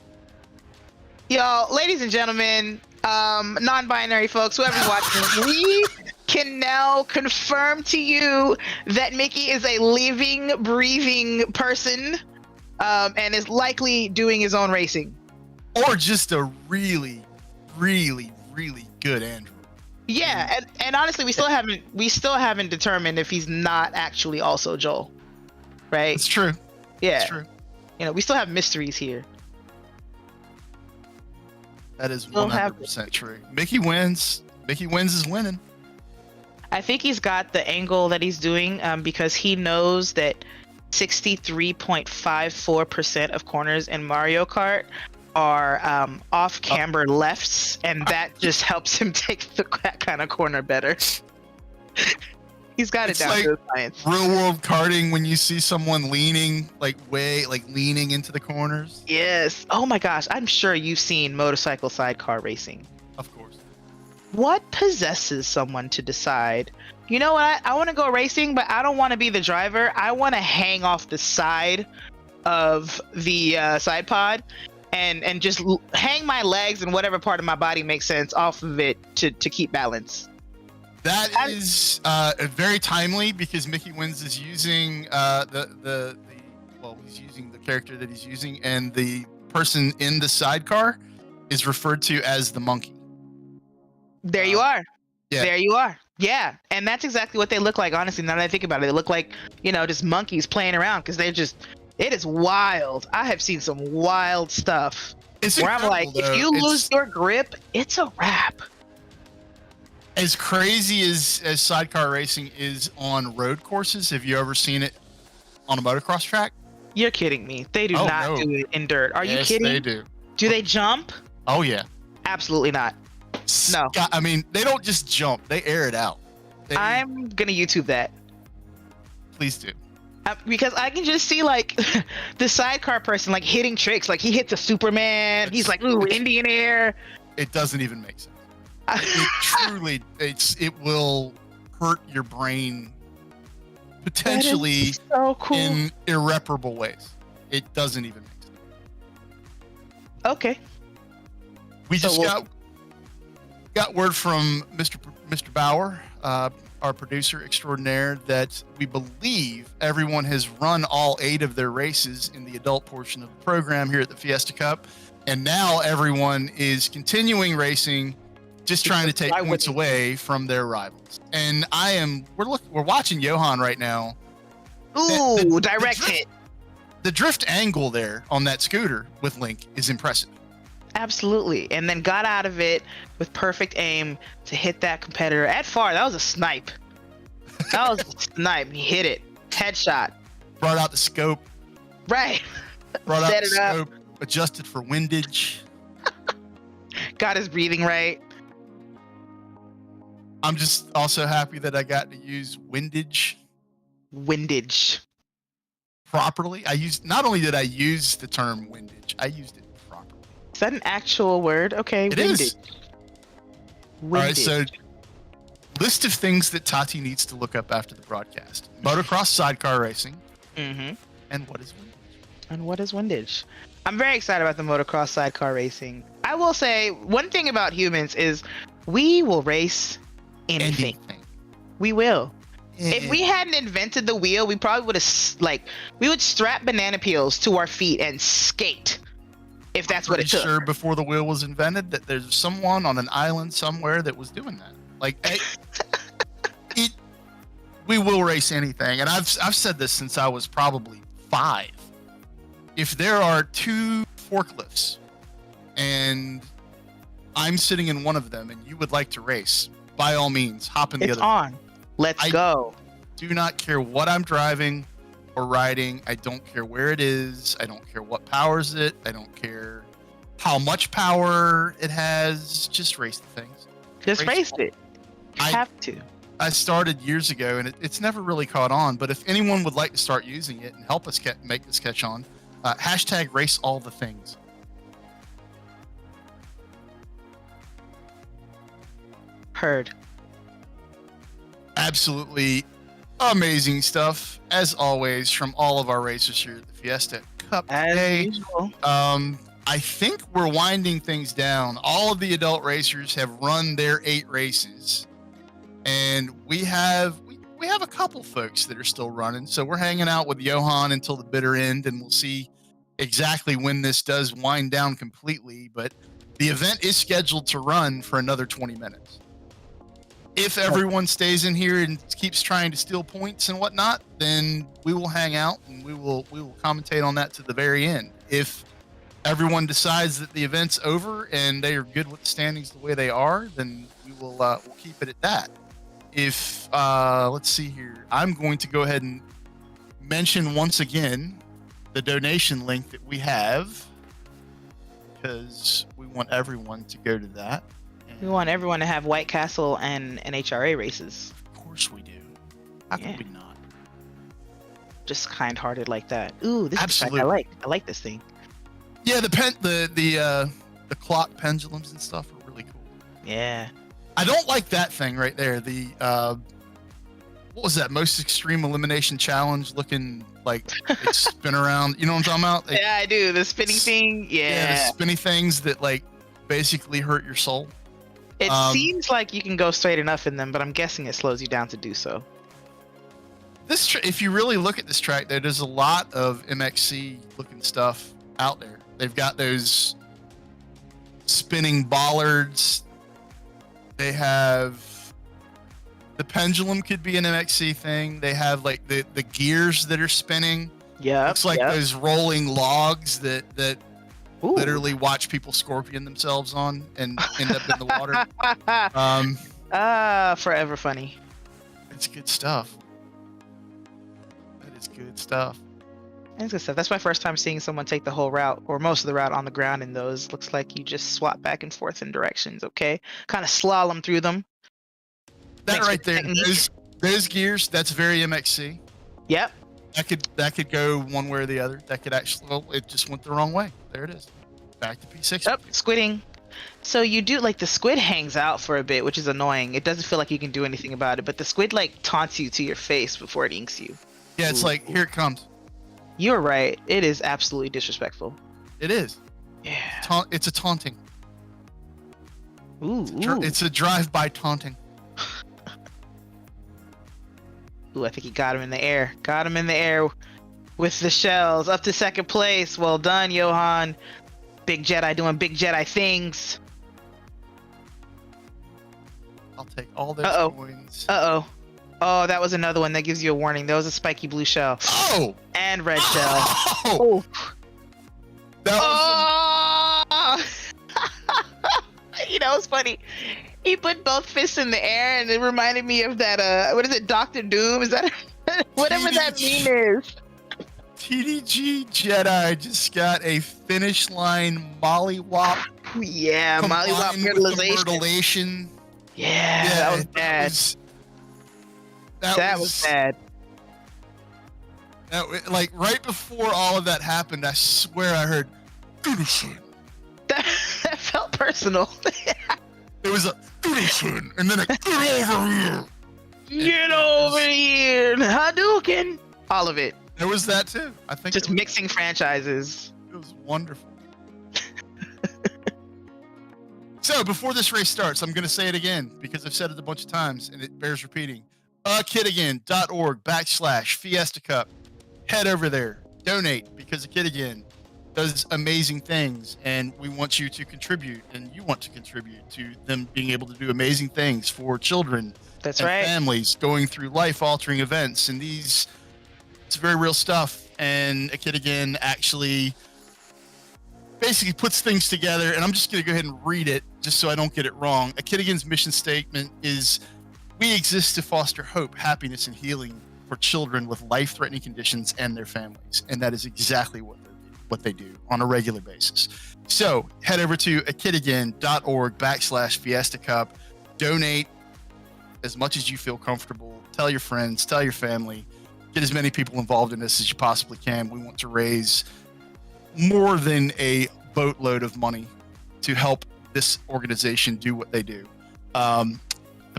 Y'all, ladies and gentlemen, non-binary folks, whoever's watching, we can now confirm to you that Mickey is a living, breathing person, and is likely doing his own racing. Or just a really, really, really good android. Yeah, and honestly, we still haven't determined if he's not actually also Joel, right? It's true. Yeah, It's true. you know, we still have mysteries here. That is Still have 100% true. Mickey wins. Mickey wins is winning. I think he's got the angle that he's doing because he knows that 63.54% of corners in Mario Kart are off-camber lefts, and that just helps him take that kind of corner better. He's got it It's down like to a science. real world karting when you see someone leaning, leaning into the corners. Yes. Oh my gosh, I'm sure you've seen motorcycle sidecar racing. Of course. What possesses someone to decide, you know what, I want to go racing, but I don't want to be the driver. I want to hang off the side of the side pod and just hang my legs and whatever part of my body makes sense off of it to keep balance. That is very timely because Mickey Wins is using he's using the character that he's using, and the person in the sidecar is referred to as the monkey. There you are. Yeah. There you are. Yeah, and that's exactly what they look like. Honestly, now that I think about it, they look like, you know, just monkeys playing around because they're just. It is wild. I have seen some wild stuff It's where I'm like, incredible, if you lose your grip, it's a wrap. As crazy as sidecar racing is on road courses, have you ever seen it on a motocross track? You're kidding me. They do not do it in dirt. Are you kidding? Yes, they do. Do they jump? Oh yeah. Absolutely not. No. I mean, they don't just jump; they air it out. I'm gonna YouTube that. Please do. Because I can just see like the sidecar person like hitting tricks. Like he hits a Superman. He's like, ooh, Indian air. It doesn't even make sense. It truly, it will hurt your brain potentially so cool. in irreparable ways. It doesn't even make sense. Okay. We just got word from Mr. Bauer, our producer extraordinaire, that we believe everyone has run all 8 of their races in the adult portion of the program here at the Fiesta Cup, and now everyone is continuing racing, just trying to take points away from their rivals. And we're watching Johan right now. Ooh, direct hit. The drift angle there on that scooter with Link is impressive. Absolutely. And then got out of it with perfect aim to hit that competitor at far. That was a snipe. That was a snipe. He hit it. Headshot. Brought out the scope. Right. Brought out Set the it up. scope. Adjusted for windage. Got his breathing right. I'm just also happy that I got to use windage properly. Not only did I use the term windage, I used it properly. Is that an actual word? Okay. It windage. is. All right, so list of things that Tati needs to look up after the broadcast: motocross sidecar racing, Mm-hmm. and what is windage? And what is windage? I'm very excited about the motocross sidecar racing. I will say one thing about humans is we will race anything. We will. If we hadn't invented the wheel, we probably would have we would strap banana peels to our feet and skate. If that's what it took. Sure, before the wheel was invented, that there's someone on an island somewhere that was doing that. We will race anything, and I've said this since I was probably 5. If there are 2 forklifts, and I'm sitting in one of them, and you would like to race, by all means, hop in the It's other. on. Let's go. Do not care what I'm driving or riding. I don't care where it is. I don't care what powers it. I don't care how much power it has. Just race the things. Just race it. You have to. I started years ago, and it's never really caught on. But if anyone would like to start using it and help us make this catch on, hashtag race all the things. Heard. Absolutely amazing stuff, as always, from all of our racers here at the Fiesta Cup As today. usual. I think we're winding things down. All of the adult racers have run their 8 races, and we have a couple folks that are still running. So we're hanging out with Johan until the bitter end, and we'll see exactly when this does wind down completely. But the event is scheduled to run for another 20 minutes. If everyone stays in here and keeps trying to steal points and whatnot, then we will hang out and we will commentate on that to the very end. If everyone decides that the event's over and they are good with the standings the way they are, then we'll keep it at that. If let's see here, I'm going to go ahead and mention once again the donation link that we have, because we want everyone to go to that. We want everyone to have White Castle and NHRA races. Of course we do. How could we not? Just kind-hearted like that. Ooh, this Absolutely. is I like this thing. Yeah, the clock pendulums and stuff are really cool. Yeah. I don't like that thing right there. The what was that? Most Extreme Elimination Challenge looking like it's spin around. You know what I'm talking about? Like, Yeah, I do. The spinning thing. yeah, the spinny things that like basically hurt your soul. It seems like you can go straight enough in them, but I'm guessing it slows you down to do so. If you really look at this track, there's a lot of MXC looking stuff out there. They've got those spinning bollards. They have the pendulum could be an MXC thing. They have like the gears that are spinning. Yeah. It's like those rolling logs that Ooh. literally watch people scorpion themselves on and end up in the water. Forever funny. It's good stuff. That is good stuff. That's good stuff. That's my first time seeing someone take the whole route or most of the route on the ground in those. Looks like you just swap back and forth in directions, okay? Kind of slalom through them. That Thanks right for the there, technique. those gears, that's very MXC. Yep. That could go one way or the other. That could actually, well, it just went the wrong way. There it is. Back to P6. Yep, squidding. So you do, like, the squid hangs out for a bit, which is annoying. It doesn't feel like you can do anything about it, but the squid, like, taunts you to your face before it inks you. Yeah, it's like, here it comes. You're right. It is absolutely disrespectful. It is. Yeah. It's a taunting. Ooh. It's a drive-by taunting. Ooh, I think he got him in the air. Got him in the air with the shells. Up to second place. Well done, Johan. Big Jedi doing big Jedi things. I'll take all those coins. Uh-oh. Oh, that was another one that gives you a warning. That was a spiky blue shell. Oh! And red shell. Oh! That was You know, it's funny. He put both fists in the air, and it reminded me of that, what is it, Doctor Doom? Is that whatever that meme is? TDG Jedi just got a finish line mollywop. Yeah, mollywop mutilation. Yeah, that was bad. That was bad. Like right before all of that happened, I swear I heard "Goodison." That felt personal. It was a "Goodison," and then a "Get over here." Get over here, Hadouken. All of it. There was that too. I think Just mixing franchises. It was wonderful. So before this race starts, I'm going to say it again because I've said it a bunch of times and it bears repeating. akidagain.org/Fiesta Cup. Head over there, donate, because A Kid Again does amazing things and we want you to contribute and you want to contribute to them being able to do amazing things for children That's and right. families going through life-altering events. And it's very real stuff. And A Kid Again actually basically puts things together, and I'm just going to go ahead and read it just so I don't get it wrong. A Kid Again's mission statement is, we exist to foster hope, happiness, and healing for children with life-threatening conditions and their families. And that is exactly what they do on a regular basis. So head over to akidagain.org/Fiesta Cup. Donate as much as you feel comfortable. Tell your friends, tell your family, get as many people involved in this as you possibly can. We want to raise more than a boatload of money to help this organization do what they do. The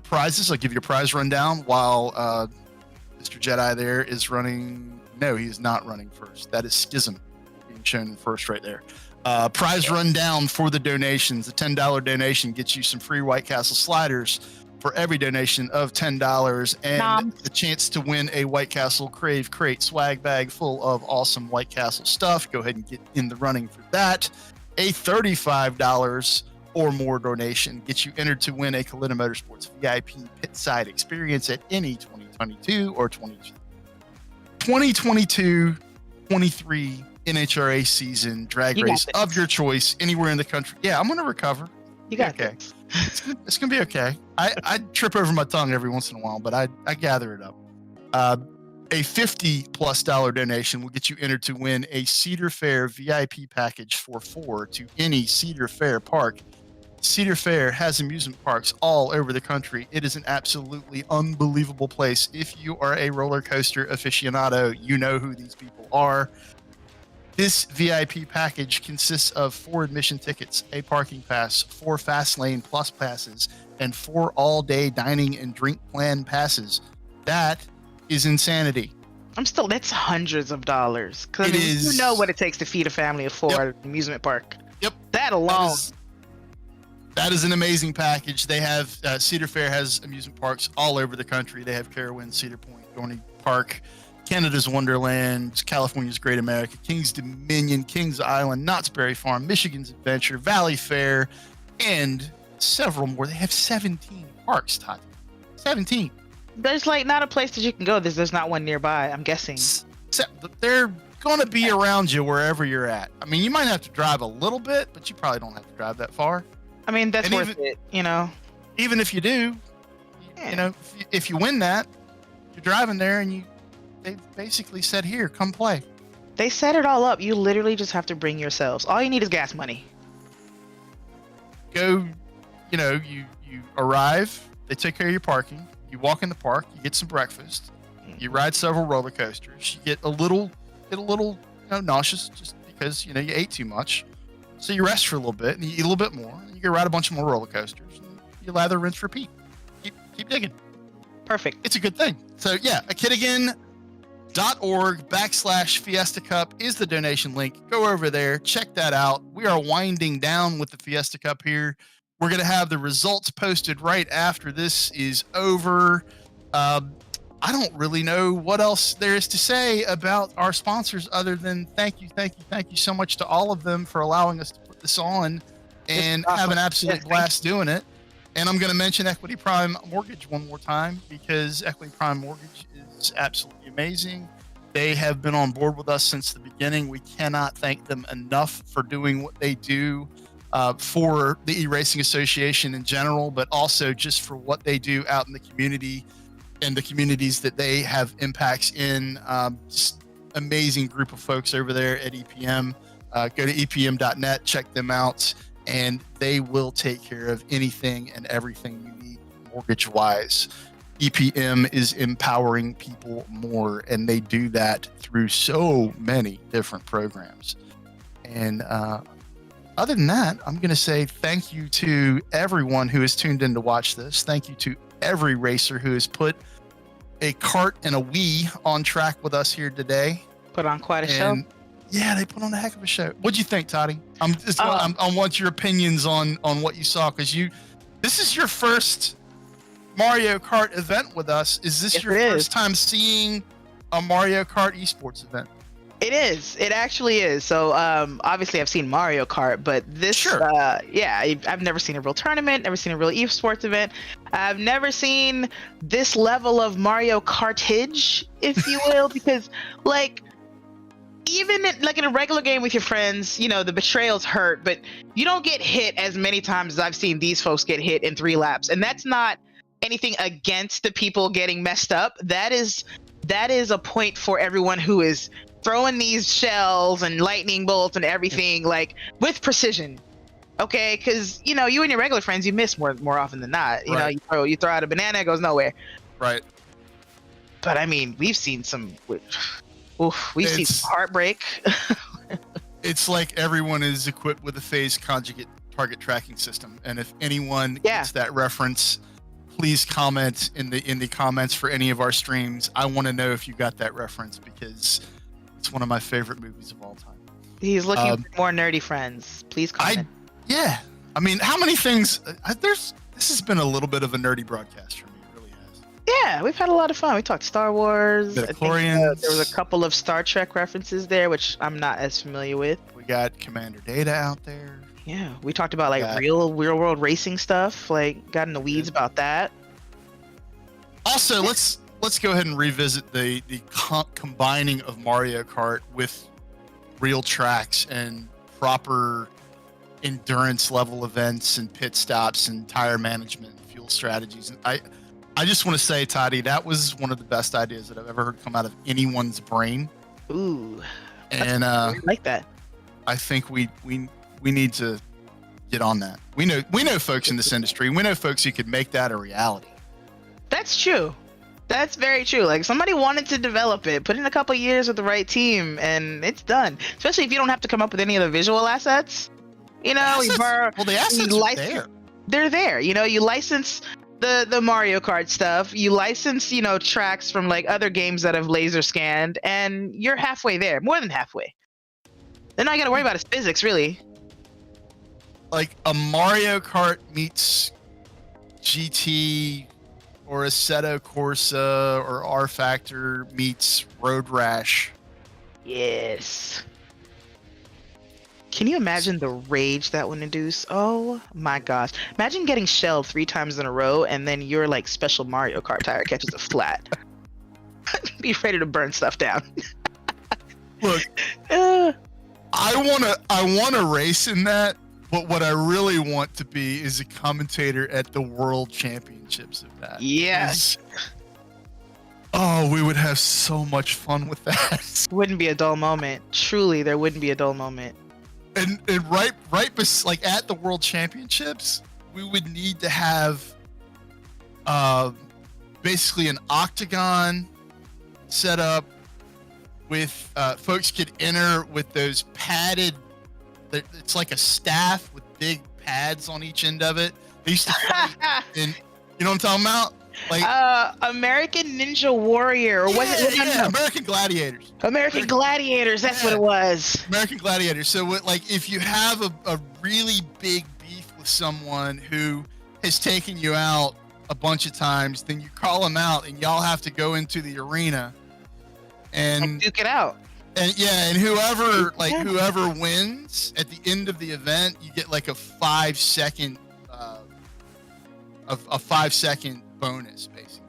prizes, I'll give you a prize rundown while Mr. Jedi there is running. No, he is not running first. That is Schism. shown in first right there. Prize rundown for the donations. The $10 donation gets you some free White Castle sliders for every donation of $10 and the chance to win a White Castle Crave Crate swag bag full of awesome White Castle stuff. Go ahead and get in the running for that. A $35 or more donation gets you entered to win a Kalina Motorsports VIP pit side experience at any 2022 or 2022-23 NHRA season drag race of your choice anywhere in the country. Yeah, I'm going to recover. You got okay. It's going to be okay. I trip over my tongue every once in a while, but I gather it up. A $50+ donation will get you entered to win a Cedar Fair VIP package for 4 to any Cedar Fair park. Cedar Fair has amusement parks all over the country. It is an absolutely unbelievable place. If you are a roller coaster aficionado, you know who these people are. This VIP package consists of 4 admission tickets, a parking pass, 4 Fast Lane Plus passes, and 4 all-day dining and drink plan passes. That is insanity. That's hundreds of dollars. Because you know what it takes to feed a family of 4 at an amusement park. Yep. That alone. That is an amazing package. They have, Cedar Fair has amusement parks all over the country. They have Carowinds, Cedar Point, Dorney Park, Canada's Wonderland, California's Great America, Kings Dominion, Kings Island, Knott's Berry Farm, Michigan's Adventure, Valley Fair, and several more. They have 17 parks, Todd. 17. There's not a place that you can go. There's not one nearby, I'm guessing. They're going to be around you wherever you're at. I mean, you might have to drive a little bit, but you probably don't have to drive that far. I mean, that's worth it, Even if you do, if you win that, you're driving there and they basically said, here, come play. They set it all up. You literally just have to bring yourselves. All you need is gas money. You arrive, they take care of your parking, you walk in the park, you get some breakfast, you ride several roller coasters, you get a little nauseous just because, you ate too much. So you rest for a little bit and you eat a little bit more, and you go ride a bunch more roller coasters, and you lather, rinse, repeat. Keep digging. Perfect. It's a good thing. So yeah, akitagan.org/Fiesta Cup is the donation link. Go over there, check that out. We are winding down with the Fiesta Cup here. We're going to have the results posted right after this is over. I don't really know what else there is to say about our sponsors other than thank you so much to all of them for allowing us to put this on and have an absolute blast doing it. And I'm going to mention Equity Prime Mortgage one more time because Equity Prime Mortgage is absolutely amazing. They have been on board with us since the beginning. We cannot thank them enough for doing what they do for the E-Racing Association in general, but also just for what they do out in the community and the communities that they have impacts in. Just amazing group of folks over there at EPM. Go to EPM.net, check them out, and they will take care of anything and everything you need mortgage-wise. EPM is empowering people more, and they do that through so many different programs. And other than that, I'm going to say thank you to everyone who has tuned in to watch this. Thank you to every racer who has put a Kart and a Wii on track with us here today. Put on quite a show. Yeah, they put on a heck of a show. What'd you think, Toddy? I want your opinions on what you saw, because this is your first Mario Kart event with us. Is this your first time seeing a Mario Kart esports event? It is. It actually is. So obviously I've seen Mario Kart, but this, I've never seen a real tournament, never seen a real esports event. I've never seen this level of Mario Kartage, if you will, because even in a regular game with your friends, the betrayals hurt, but you don't get hit as many times as I've seen these folks get hit in 3 laps. And that's not anything against the people getting messed up. That is a point for everyone who is throwing these shells and lightning bolts and everything with precision. Okay, because you and your regular friends, you miss more often than not. You throw out a banana, it goes nowhere. Right. But I mean, we've seen some seen some heartbreak. It's like everyone is equipped with a phase conjugate target tracking system, and if anyone gets that reference, please comment in the comments for any of our streams. I want to know if you got that reference, because it's one of my favorite movies of all time. He's looking for more nerdy friends. Please comment. Yeah. I mean, how many things? This has been a little bit of a nerdy broadcast for me. It really has. Yeah, we've had a lot of fun. We talked Star Wars. I think, Midichlorians. there was a couple of Star Trek references there, which I'm not as familiar with. We got Commander Data out there. Yeah, we talked about like real world racing stuff. Like, got in the weeds about that. Also, let's go ahead and revisit the combining of Mario Kart with real tracks and proper endurance level events and pit stops and tire management and fuel strategies. And I just want to say, Toddy, that was one of the best ideas that I've ever heard come out of anyone's brain. Ooh, and I like that. I think we need to get on that. We know folks in this industry. We know folks who could make that a reality. That's true. That's very true. Like, somebody wanted to develop it, put in a couple years with the right team, and it's done. Especially if you don't have to come up with any of the visual assets. You know, the assets are there. They're there. You know, you license the Mario Kart stuff. You license, you know, tracks from like other games that have laser scanned, and you're halfway there, more than halfway. Then all you got to worry about is physics, really. Like a Mario Kart meets GT, or Assetto Corsa, or R Factor meets Road Rash. Yes. Can you imagine the rage that would induce? Oh my gosh. Imagine getting shelled 3 times in a row and then your like special Mario Kart tire catches a flat. Be ready to burn stuff down. Look, I wanna race in that, but what I really want to be is a commentator at the World Championships of that. Yes. Oh, we would have so much fun with that. Wouldn't be a dull moment. Truly, there wouldn't be a dull moment. And right like at the World Championships, we would need to have basically an octagon set up with folks could enter with those padded. It's like a staff with big pads on each end of it. They used to fight and you know what I'm talking about? Like American Ninja Warrior, or was it? Yeah, American Gladiators. American Gladiators, that's what it was. American Gladiators. So like if you have a really big beef with someone who has taken you out a bunch of times, then you call them out and y'all have to go into the arena and duke it out. And whoever wins at the end of the event, you get like a 5-second a 5-second bonus, basically.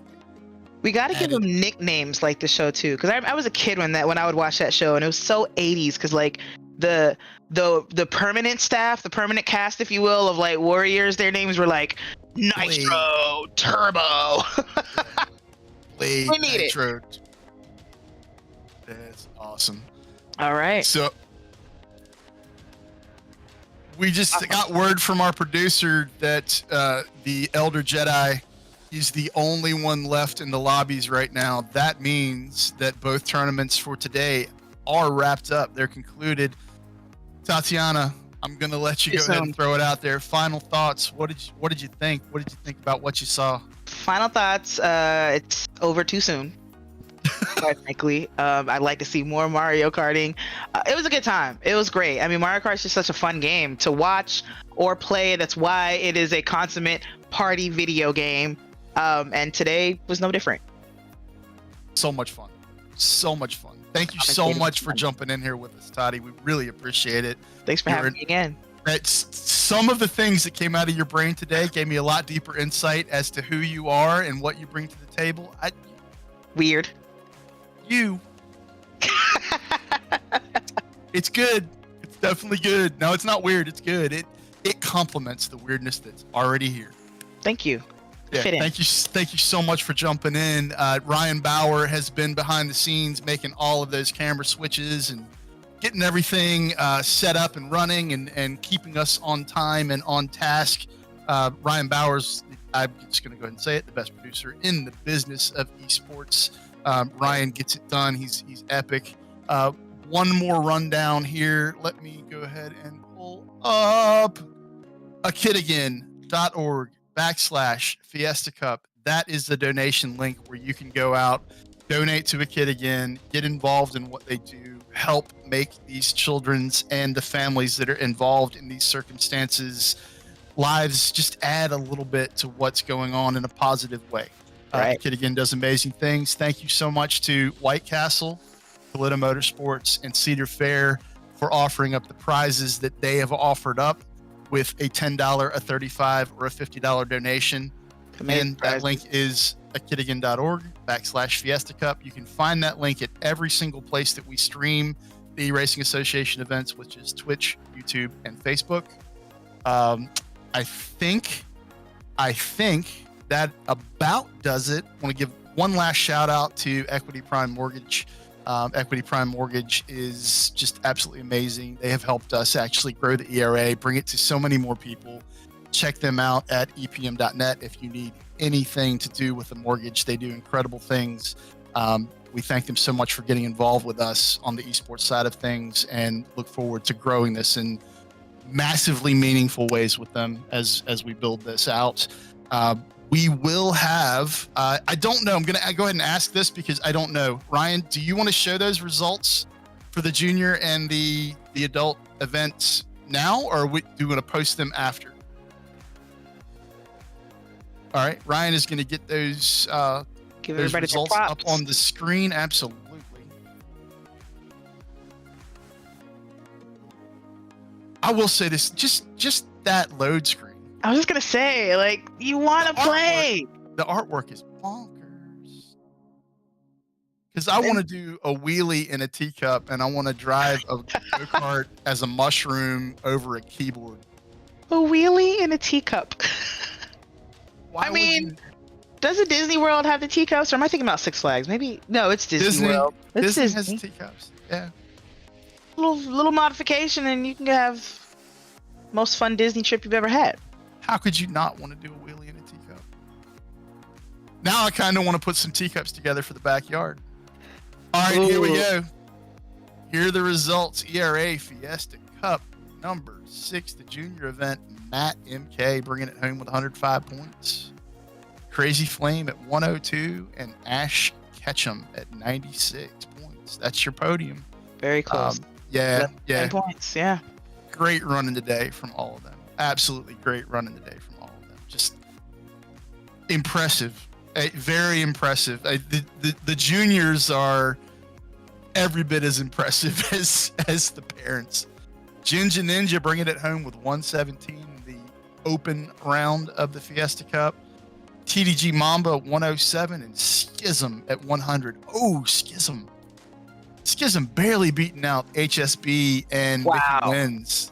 We got to give them nicknames like the show too, because I was a kid when I would watch that show, and it was so 80s, because like the permanent staff, the permanent cast, if you will, of like warriors, their names were like Nitro, Turbo. Blade, we need Nitro. That's awesome. All right. So we just got word from our producer that the Elder Jedi is the only one left in the lobbies right now. That means that both tournaments for today are wrapped up. They're concluded. Tatiana, I'm going to let you go ahead and throw it out there. Final thoughts. What did you think? What did you think about what you saw? Final thoughts. It's over too soon. Quite frankly, I'd like to see more Mario Karting. It was a good time. It was great. I mean, Mario Kart is just such a fun game to watch or play. That's why it is a consummate party video game. And today was no different. So much fun. So much fun. Thank you so much for jumping in here with us, Toddy. We really appreciate it. Thanks for having me again. Some of the things that came out of your brain today gave me a lot deeper insight as to who you are and what you bring to the table. Weird. You. It's good. It's definitely good. No, it's not weird. It's good. It complements the weirdness that's already here. Thank you. Yeah, thank you so much for jumping in. Ryan Bauer has been behind the scenes making all of those camera switches and getting everything set up and running and keeping us on time and on task. Ryan Bauer's, I'm just going to go ahead and say it, the best producer in the business of esports. Ryan gets it done. He's epic. One more rundown here. Let me go ahead and pull up akidagain.org/Fiesta Cup. That is the donation link where you can go out, donate to A Kid Again, get involved in what they do, help make these children's and the families that are involved in these circumstances lives just add a little bit to what's going on in a positive way. Right. The kid again does amazing things. Thank you so much to White Castle, Toledo Motorsports, and Cedar Fair for offering up the prizes that they have offered up with a $10, a $35, or a $50 donation. And that link is akiddigan.org/Fiesta Cup. You can find that link at every single place that we stream the Racing Association events, which is Twitch, YouTube, and Facebook. I think that about does it. I want to give one last shout out to Equity Prime Mortgage. Equity Prime Mortgage is just absolutely amazing. They have helped us actually grow the ERA, bring it to so many more people. Check them out at EPM.net if you need anything to do with the mortgage. They do incredible things. We thank them so much for getting involved with us on the esports side of things, and look forward to growing this in massively meaningful ways with them as we build this out. We will have, I don't know, I'm going to go ahead and ask this because I don't know. Ryan, do you want to show those results for the junior and the adult events now, or do you want to post them after? All right, Ryan is going to get those, Give those everybody results their up props. on the screen. Absolutely. I will say this, just that load screen. I was just gonna say, like, you want to play. The artwork is bonkers. Because I want to do a wheelie in a teacup, and I want to drive a go-kart as a mushroom over a keyboard. A wheelie in a teacup. Why I would mean, you- doesn't Disney World have the teacups, or am I thinking about Six Flags? Maybe no, it's Disney World. It's Disney Disney. has teacups. Yeah. Little modification, and you can have most fun Disney trip you've ever had. How could you not want to do a wheelie in a teacup? Now I kind of want to put some teacups together for the backyard. All right, here we Ooh. go. Here are the results. ERA Fiesta Cup number 6, the junior event. Matt MK bringing it home with 105 points. Crazy Flame at 102, and Ash Ketchum at 96 points. That's your podium. Very close. Yeah. 10 points. Yeah. Great running today from all of them. Absolutely great running today from all of them. Just impressive. Very impressive. The juniors are every bit as impressive as the parents. Jinja Ninja bringing it home with 117, the open round of the Fiesta Cup. TDG Mamba 107, and Schism at 100. Oh, Schism barely beating out HSB and Mickey Wow. Wins.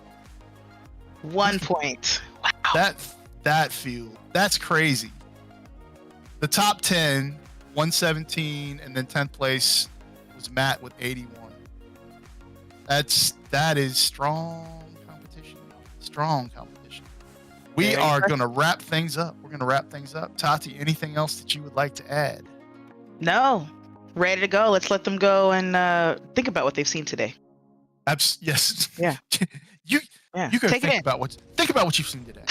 1 point. Wow. That field, that's crazy. The top 10, 117, and then 10th place was Matt with 81. That is strong competition. Strong competition. We Very are impressive. going to wrap things up. We're going to wrap things up. Tati, anything else that you would like to add? No. Ready to go. Let's let them go and think about what they've seen today. Yes. Yeah. You Yeah. go Take it think in. about what you've seen today.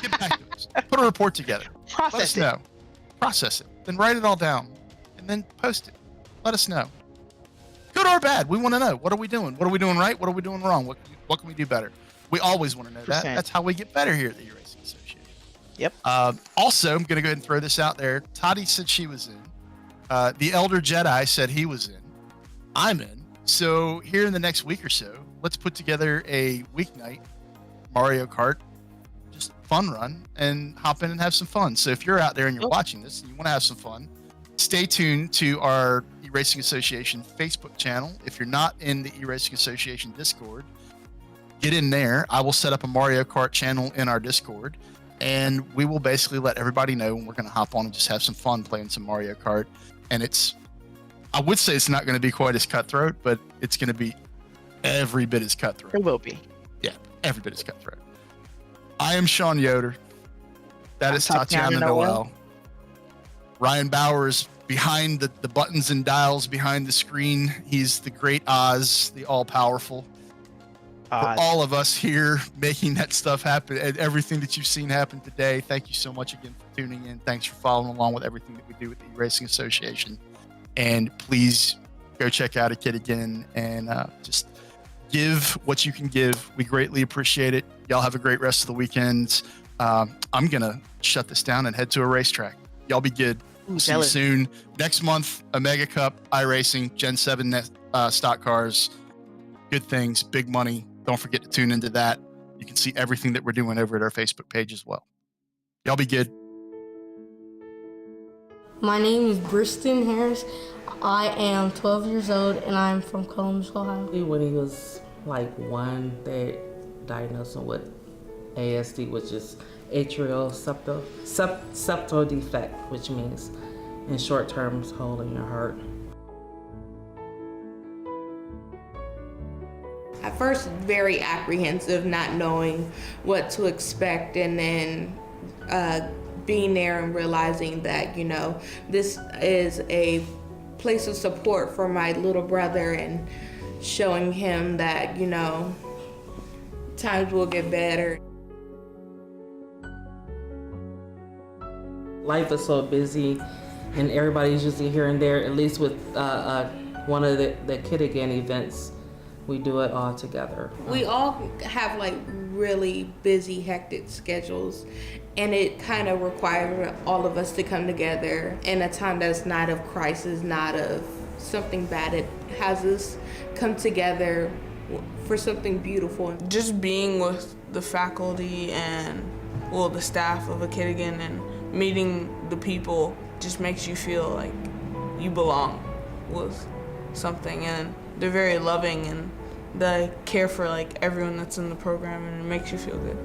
Get back to us. Put a report together. Let us Process it. know. Process it. Then write it all down, and then post it. Let us know. Good or bad. We want to know. What are we doing? What are we doing right? What are we doing wrong? What can we do better? We always want to know that. Percent. That's how we get better here at the E-Racing Association. Yep. Also, I'm going to go ahead and throw this out there. Toddy said she was in. The Elder Jedi said he was in. I'm in. So here in the next week or so, let's put together a weeknight Mario Kart, just fun run, and hop in and have some fun. So if you're out there and you're watching this and you want to have some fun, stay tuned to our E-Racing Association Facebook channel. If you're not in the E-Racing Association Discord, get in there. I will set up a Mario Kart channel in our Discord, and we will basically let everybody know when we're going to hop on and just have some fun playing some Mario Kart. And I would say it's not going to be quite as cutthroat, but it's going to be every bit as cutthroat. It will be. Yeah, every bit as cutthroat. I am Sean Yoder. That I'm is Tatiana Tatiana Noel. Noel. Ryan Bowers behind the buttons and dials behind the screen. He's the great Oz, the all-powerful. For all of us here making that stuff happen and everything that you've seen happen today, thank you so much again for tuning in. Thanks for following along with everything that we do with the E-Racing Association. And please go check out a kid again and just give what you can give. We greatly appreciate it. Y'all have a great rest of the weekend. I'm gonna shut this down and head to a racetrack. Y'all be good. Ooh, See you jealous. soon. Next month, a Mega Cup, iRacing, Gen 7 stock cars. Good things, big money. Don't forget to tune into that. You can see everything that we're doing over at our Facebook page as well. Y'all be good. My name is Briston Harris. I am 12 years old and I'm from Columbus, Ohio. When he was like one, they diagnosed him with ASD, which is atrial septal defect, which means in short terms, hole in your heart. At first, very apprehensive, not knowing what to expect, and then being there and realizing that, this is a place of support for my little brother, and showing him that, times will get better. Life is so busy, and everybody's usually here and there. At least with one of the Kid Again events, we do it all together. We all have like really busy, hectic schedules, and it kind of requires all of us to come together in a time that's not of crisis, not of something bad. It has us come together for something beautiful. Just being with the faculty and, well, the staff of a Kid Again and meeting the people just makes you feel like you belong with something, and they're very loving and they care for like everyone that's in the program, and it makes you feel good.